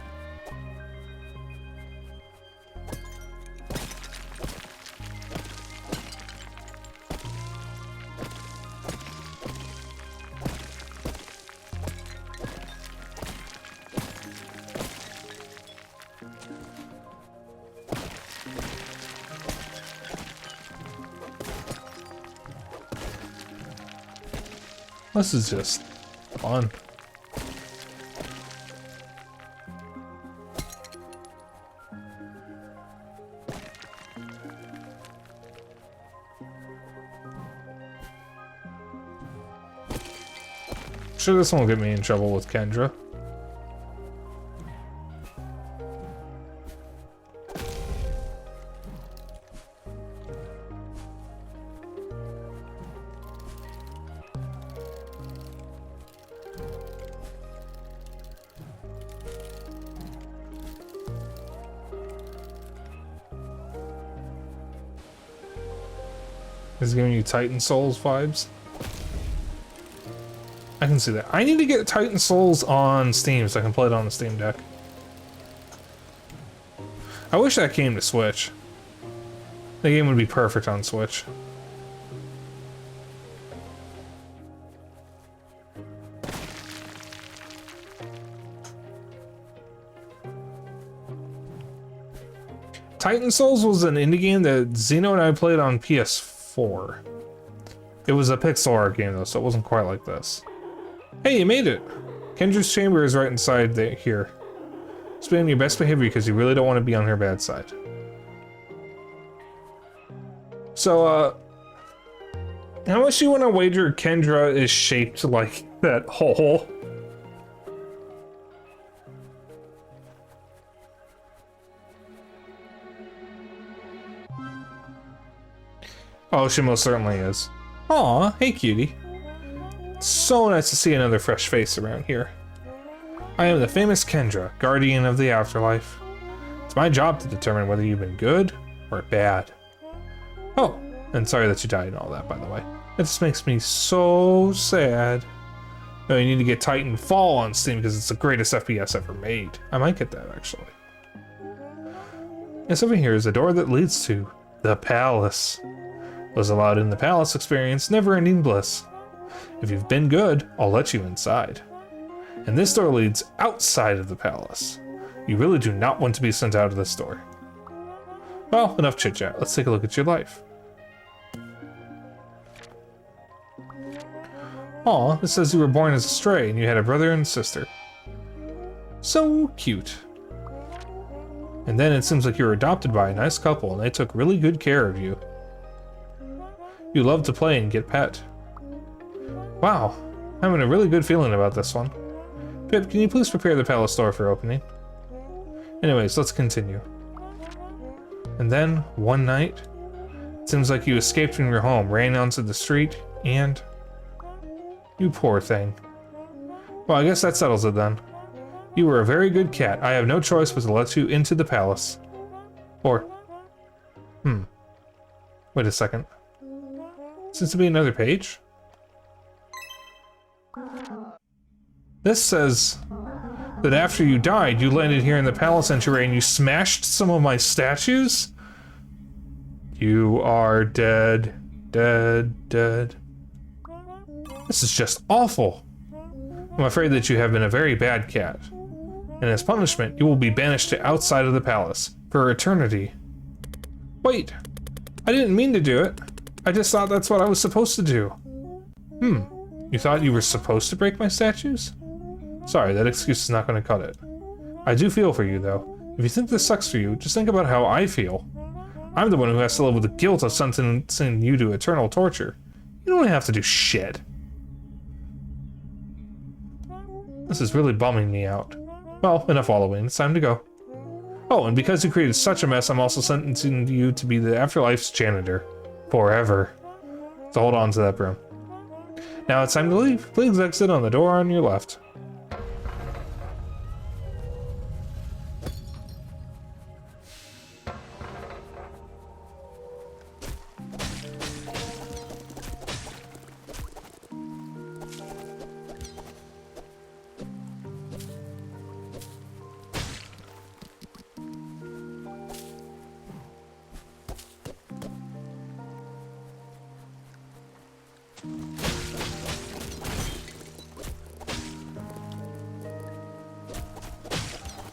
This is just fun. Sure, this won't get me in trouble with Kendra. Is it giving you Titan Souls vibes? I can see that. I need to get Titan Souls on Steam so I can play it on the Steam Deck. I wish that came to Switch. The game would be perfect on Switch. Titan Souls was an indie game that Zeno and I played on PS4. It was a pixel art game though, so it wasn't quite like this. Hey, you made it! Kendra's chamber is right inside here. Just be on your best behavior because you really don't want to be on her bad side. So, how much do you want to wager Kendra is shaped like that hole? Oh, she most certainly is. Aw, hey cutie. So nice to see another fresh face around here. I am the famous Kendra, guardian of the afterlife. It's my job to determine whether you've been good or bad. Oh, and sorry that you died and all that, by the way. It just makes me so sad. No, you need to get Titanfall on Steam because it's the greatest FPS ever made. I might get that, actually. Yes, over here is a door that leads to the palace. Was allowed in the palace experience never-ending bliss. If you've been good, I'll let you inside. And this door leads outside of the palace. You really do not want to be sent out of this door. Well, enough chit-chat. Let's take a look at your life. Aw, this says you were born as a stray and you had a brother and sister. So cute. And then it seems like you were adopted by a nice couple and they took really good care of you. You love to play and get pet. Wow, I'm having a really good feeling about this one. Pip, can you please prepare the palace door for opening? Anyways, let's continue. And then, one night, it seems like you escaped from your home, ran onto the street, and... You poor thing. Well, I guess that settles it then. You were a very good cat. I have no choice but to let you into the palace. Or... Wait a second. Seems to be another page? This says that after you died, you landed here in the palace entryway and you smashed some of my statues? You are dead, dead, dead. This is just awful. I'm afraid that you have been a very bad cat. And as punishment, you will be banished to outside of the palace for eternity. Wait, I didn't mean to do it. I just thought that's what I was supposed to do. You thought you were supposed to break my statues? Sorry, that excuse is not going to cut it. I do feel for you, though. If you think this sucks for you, just think about how I feel. I'm the one who has to live with the guilt of sentencing you to eternal torture. You don't have to do shit. This is really bumming me out. Well, enough wallowing. It's time to go. Oh, and because you created such a mess, I'm also sentencing you to be the afterlife's janitor. Forever. So hold on to that broom. Now it's time to leave. Please exit on the door on your left.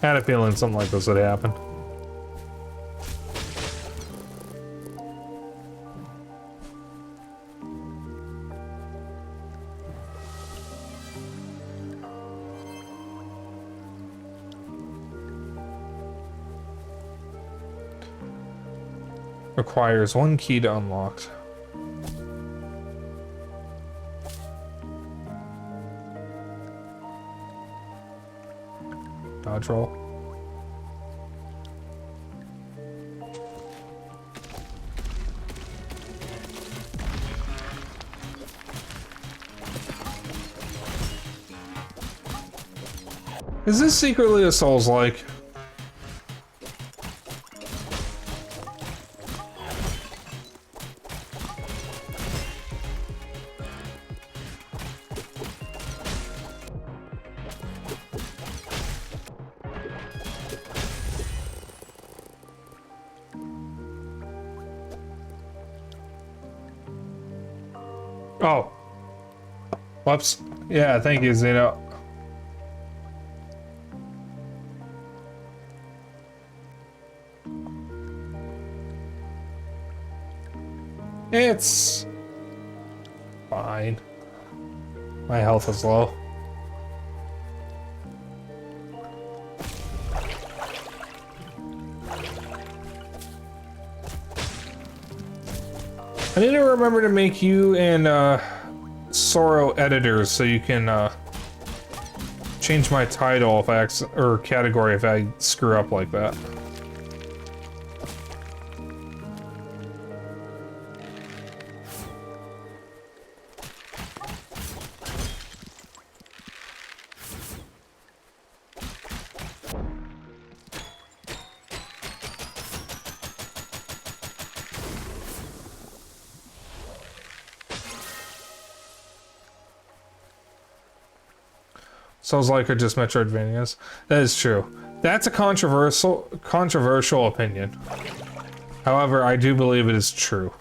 I had a feeling something like this would happen. Requires 1 key to unlock. Dodge roll. Is this secretly a Souls-like? Oh. Whoops. Yeah, thank you, Zeno. It's fine. My health is low. I need to remember to make you and Sorrow editors so you can change my title if I or category if I screw up like that. Souls like are just Metroidvanias. That is true. That's a controversial opinion. However, I do believe it is true.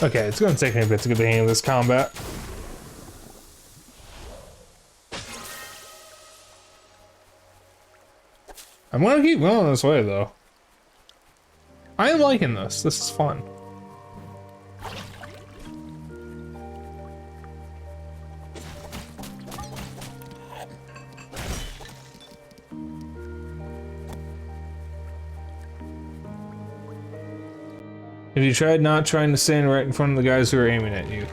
Okay, it's gonna take me a bit to get the hang of this combat. I'm gonna keep going this way, though. I am liking this. This is fun. Have you tried not trying to stand right in front of the guys who are aiming at you?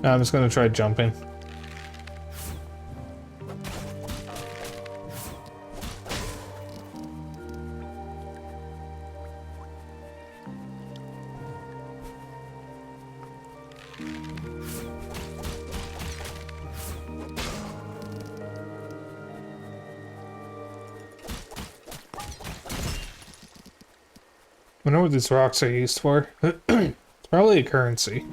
I'm just gonna try jumping. I wonder what these rocks are used for. It's probably a currency.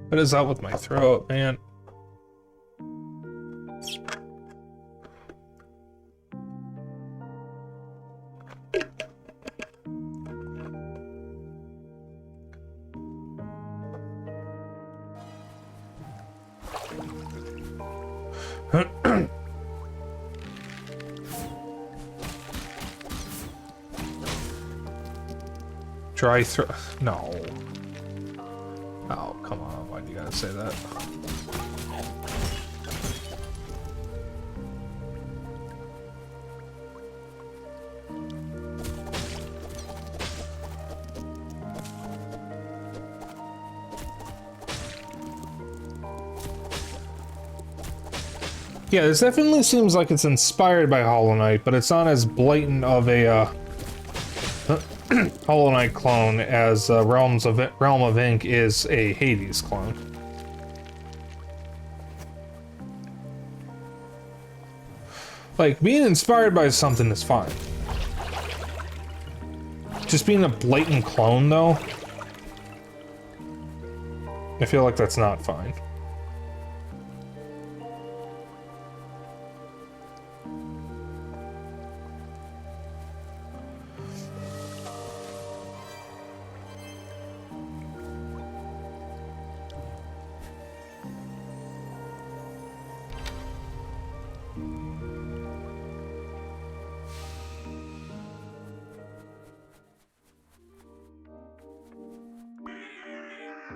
What is up with my throat, man? Dry throat. No. Oh, come on. Why'd you gotta say that? Yeah, this definitely seems like it's inspired by Hollow Knight, but it's not as blatant of a Hollow Knight clone as Realm of Ink is a Hades clone. Like, being inspired by something is fine. Just being a blatant clone, though, I feel like that's not fine.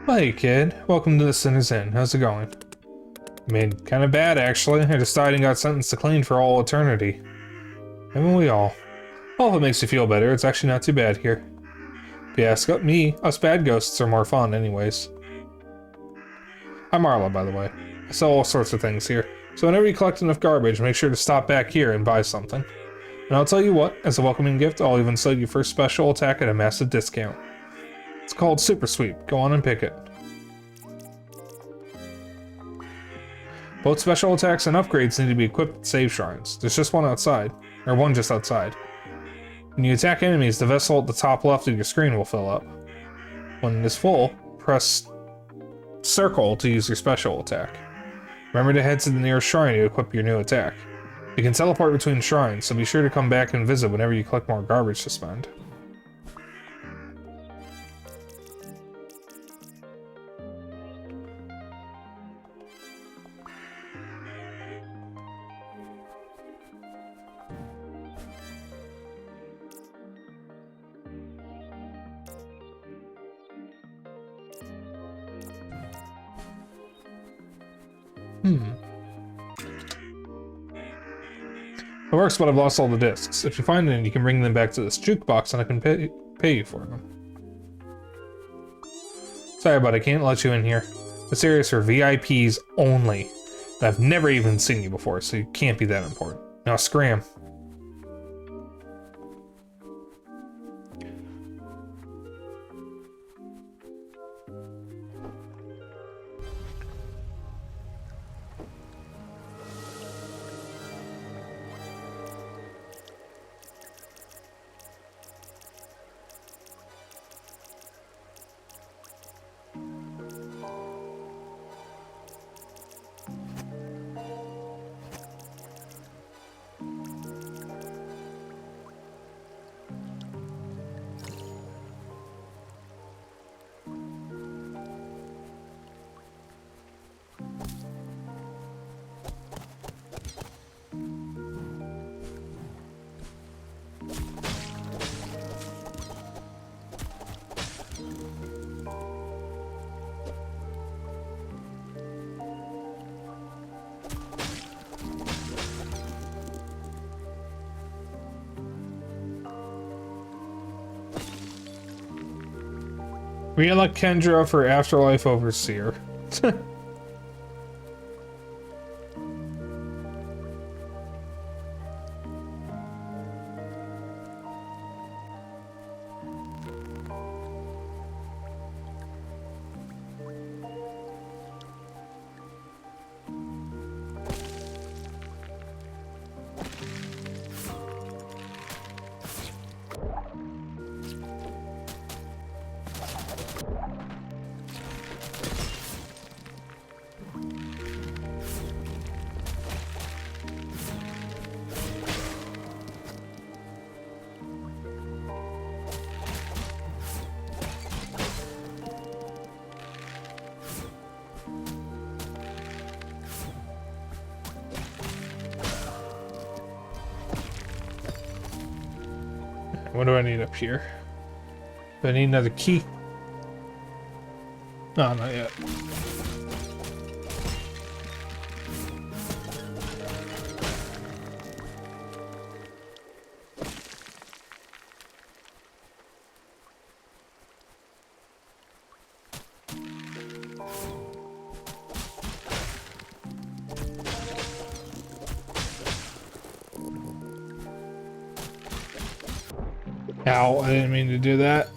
Hey kid, welcome to the Sinner's Inn. How's it going? I mean, kind of bad actually. I just died and got sentenced to clean for all eternity. Haven't we all? Well, if it makes you feel better, it's actually not too bad here. Yeah, me. Us bad ghosts are more fun anyways. I'm Marla, by the way. I sell all sorts of things here. So whenever you collect enough garbage, make sure to stop back here and buy something. And I'll tell you what, as a welcoming gift, I'll even sell you first special attack at a massive discount. It's called Super Sweep. Go on and pick it. Both special attacks and upgrades need to be equipped at save shrines. There's just one outside. Or one just outside. When you attack enemies, the vessel at the top left of your screen will fill up. When it is full, press circle to use your special attack. Remember to head to the nearest shrine to equip your new attack. You can teleport between shrines, so be sure to come back and visit whenever you collect more garbage to spend. It works, but I've lost all the discs. If you find any, you can bring them back to this jukebox and I can pay you for them. Sorry, but I can't let you in here. This area is for VIPs only. And I've never even seen you before, so you can't be that important. Now scram. Re-elect Kendra for Afterlife Overseer. What do I need up here? Do I need another key? No, not yet. Ow, I didn't mean to do that.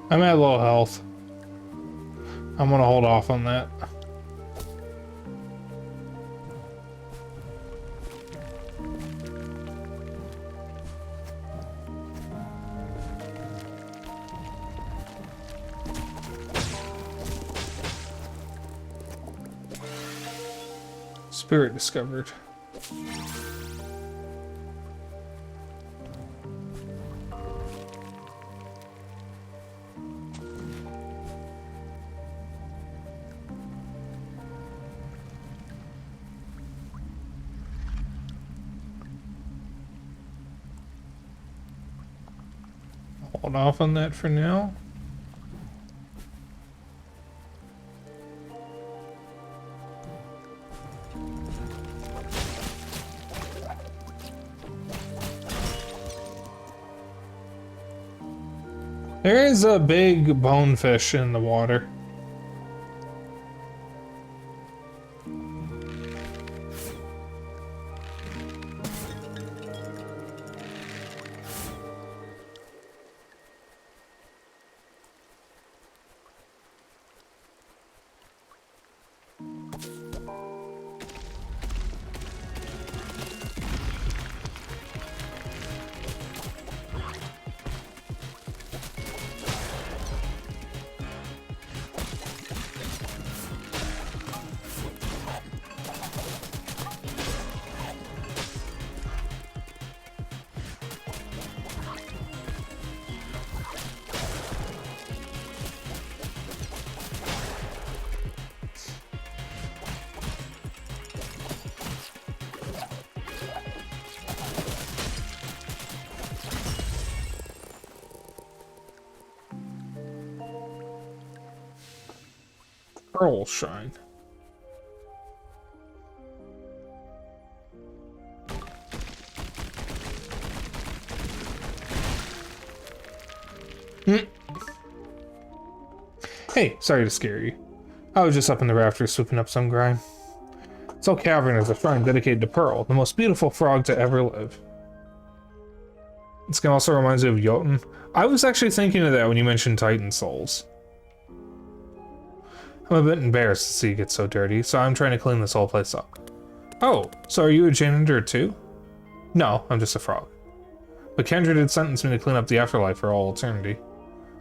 I'm at low health. I'm gonna hold off on that. Spirit discovered. hold off on that for now. There is a big bonefish in the water. Pearl Shrine. Hey, sorry to scare you. I was just up in the rafters swooping up some grime. Soul Cavern is a shrine dedicated to Pearl, the most beautiful frog to ever live. This game also reminds me of Jotun. I was actually thinking of that when you mentioned Titan Souls. I'm a bit embarrassed to see it get so dirty, so I'm trying to clean this whole place up. Oh, so are you a janitor too? No, I'm just a frog. But Kendra did sentence me to clean up the afterlife for all eternity.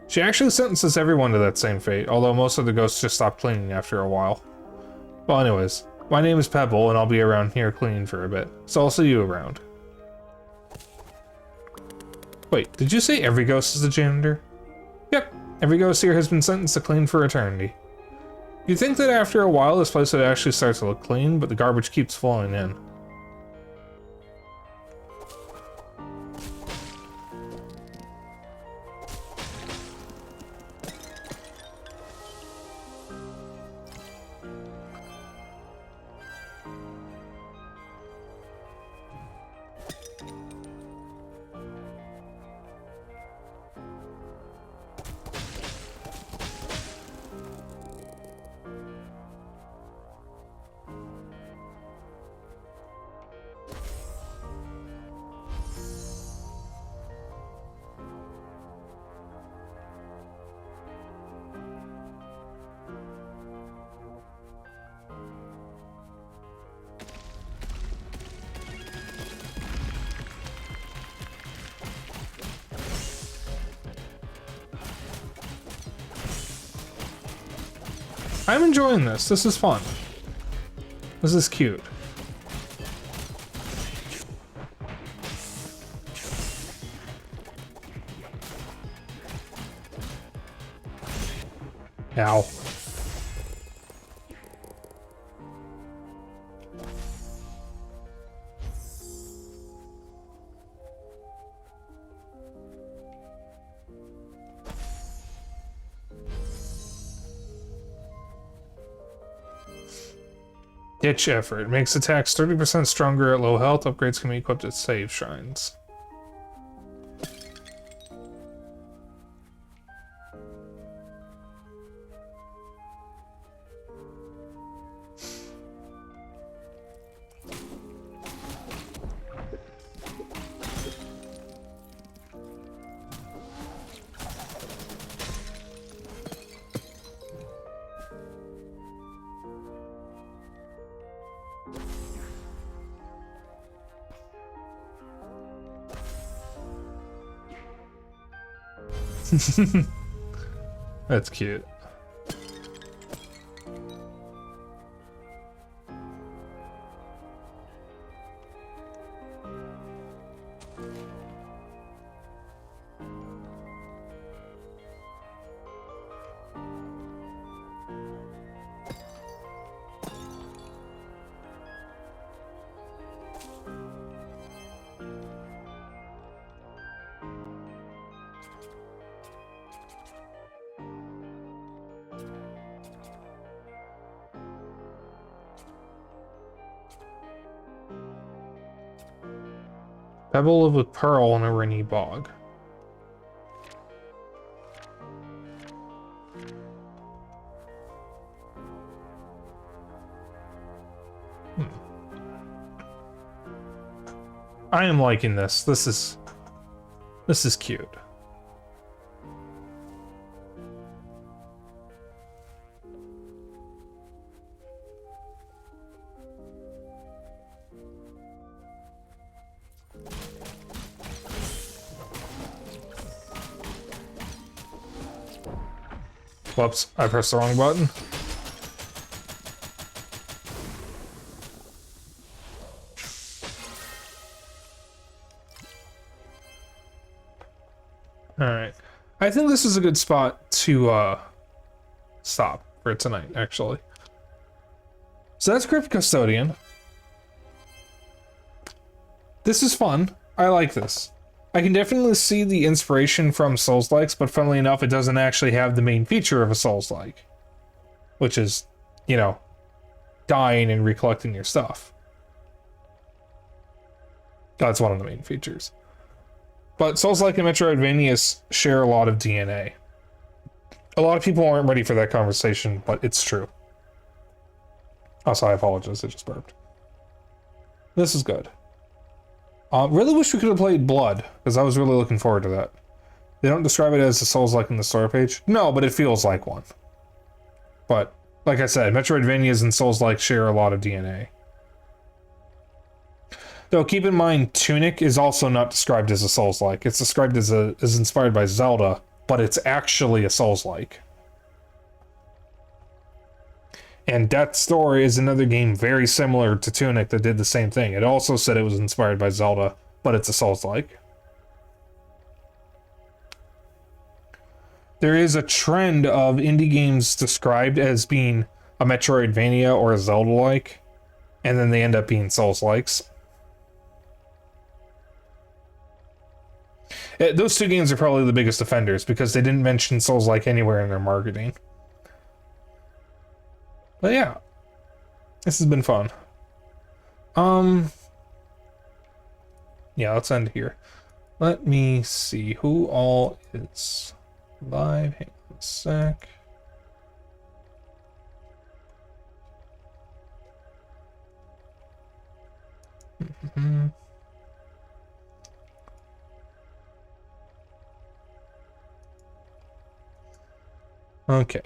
She actually sentences everyone to that same fate, although most of the ghosts just stop cleaning after a while. Well, anyways, my name is Pebble, and I'll be around here cleaning for a bit, so I'll see you around. Wait, did you say every ghost is a janitor? Yep, every ghost here has been sentenced to clean for eternity. You'd think that after a while this place would actually start to look clean, but the garbage keeps flowing in. I'm enjoying this. This is fun. This is cute. Ow. Ditch effort. Makes attacks 30% stronger at low health. Upgrades can be equipped at save shrines. That's cute. Pebble live with Pearl in a rainy bog. I am liking this. This is cute. Whoops, I pressed the wrong button. Alright. I think this is a good spot to stop for tonight, actually. So that's Crypt Custodian. This is fun. I like this. I can definitely see the inspiration from Souls-likes, but funnily enough, it doesn't actually have the main feature of a Souls-like. Which is, you know, dying and recollecting your stuff. That's one of the main features. But Souls-like and Metroidvanias share a lot of DNA. A lot of people aren't ready for that conversation, but it's true. Also, I apologize, I just burped. This is good. Really wish we could have played Blood, because I was really looking forward to that. They don't describe it as a Souls-like in the story page. No, but it feels like one. But, like I said, Metroidvanias and Souls-like share a lot of DNA. Though, keep in mind, Tunic is also not described as a Souls-like. It's described as inspired by Zelda, but it's actually a Souls-like. And Death's Door is another game very similar to Tunic that did the same thing. It also said it was inspired by Zelda, but it's a Souls-like. There is a trend of indie games described as being a Metroidvania or a Zelda-like, and then they end up being Souls-likes. Those two games are probably the biggest offenders because they didn't mention Souls-like anywhere in their marketing. But yeah, this has been fun. Yeah, let's end here. Let me see who all is live. Hang on a sec. Okay.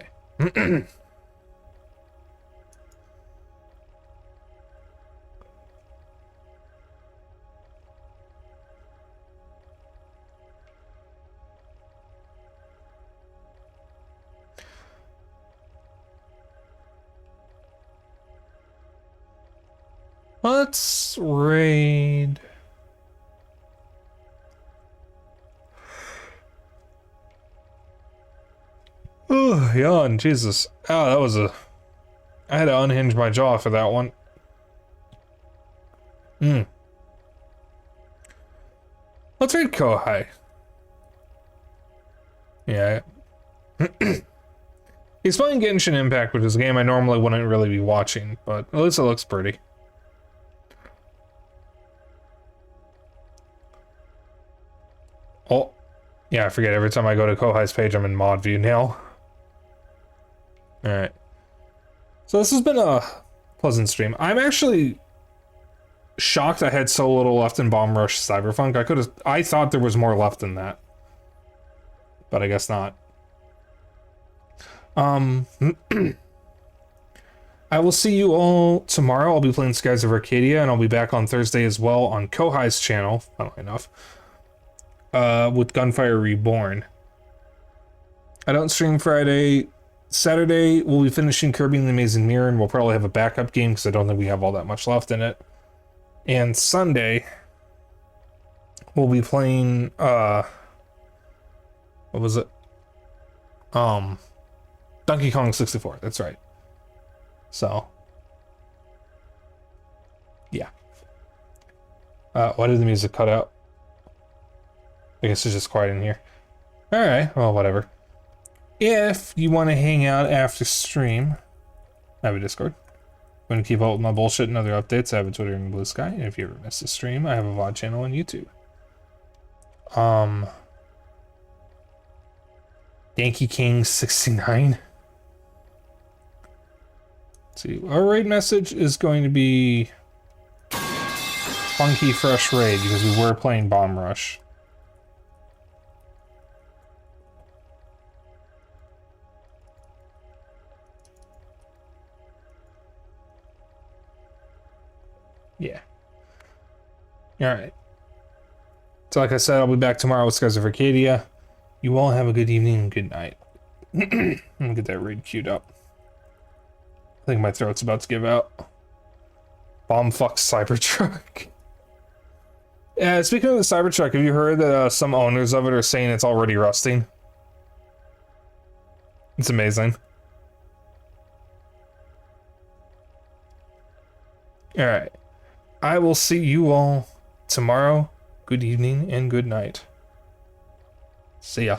Let's raid. Oh, yawn, Jesus. Oh, that was a... I had to unhinge my jaw for that one. Let's raid Kohai. Yeah. He's playing Genshin Impact, which is a game I normally wouldn't really be watching, but at least it looks pretty. Oh, yeah, I forget every time I go to Kohai's page, I'm in mod view now. Alright. So this has been a pleasant stream. I'm actually shocked I had so little left in Bomb Rush Cyberfunk. I thought there was more left than that. But I guess not. I will see you all tomorrow. I'll be playing Skies of Arcadia, and I'll be back on Thursday as well on Kohai's channel, funnily enough, with Gunfire Reborn. I don't stream Friday. Saturday, we'll be finishing Kirby and the Amazing Mirror, and we'll probably have a backup game, because I don't think we have all that much left in it. And Sunday, we'll be playing, what was it? Donkey Kong 64, that's right. So, yeah. Why did the music cut out? I guess it's just quiet in here. Alright, well, whatever. If you want to hang out after stream, I have a Discord. I'm going to keep up with my bullshit and other updates. I have a Twitter and Blue Sky. And if you ever miss a stream, I have a VOD channel on YouTube. Yankee King 69. Let's see, our raid message is going to be Funky Fresh Raid because we were playing Bomb Rush. Yeah. Alright. So like I said, I'll be back tomorrow with Skies of Arcadia. You all have a good evening and good night. Let me get that raid queued up. I think my throat's about to give out. Bombfuck Cybertruck. Yeah, speaking of the Cybertruck, have you heard that some owners of it are saying it's already rusting? It's amazing. Alright. I will see you all tomorrow. Good evening and good night. See ya.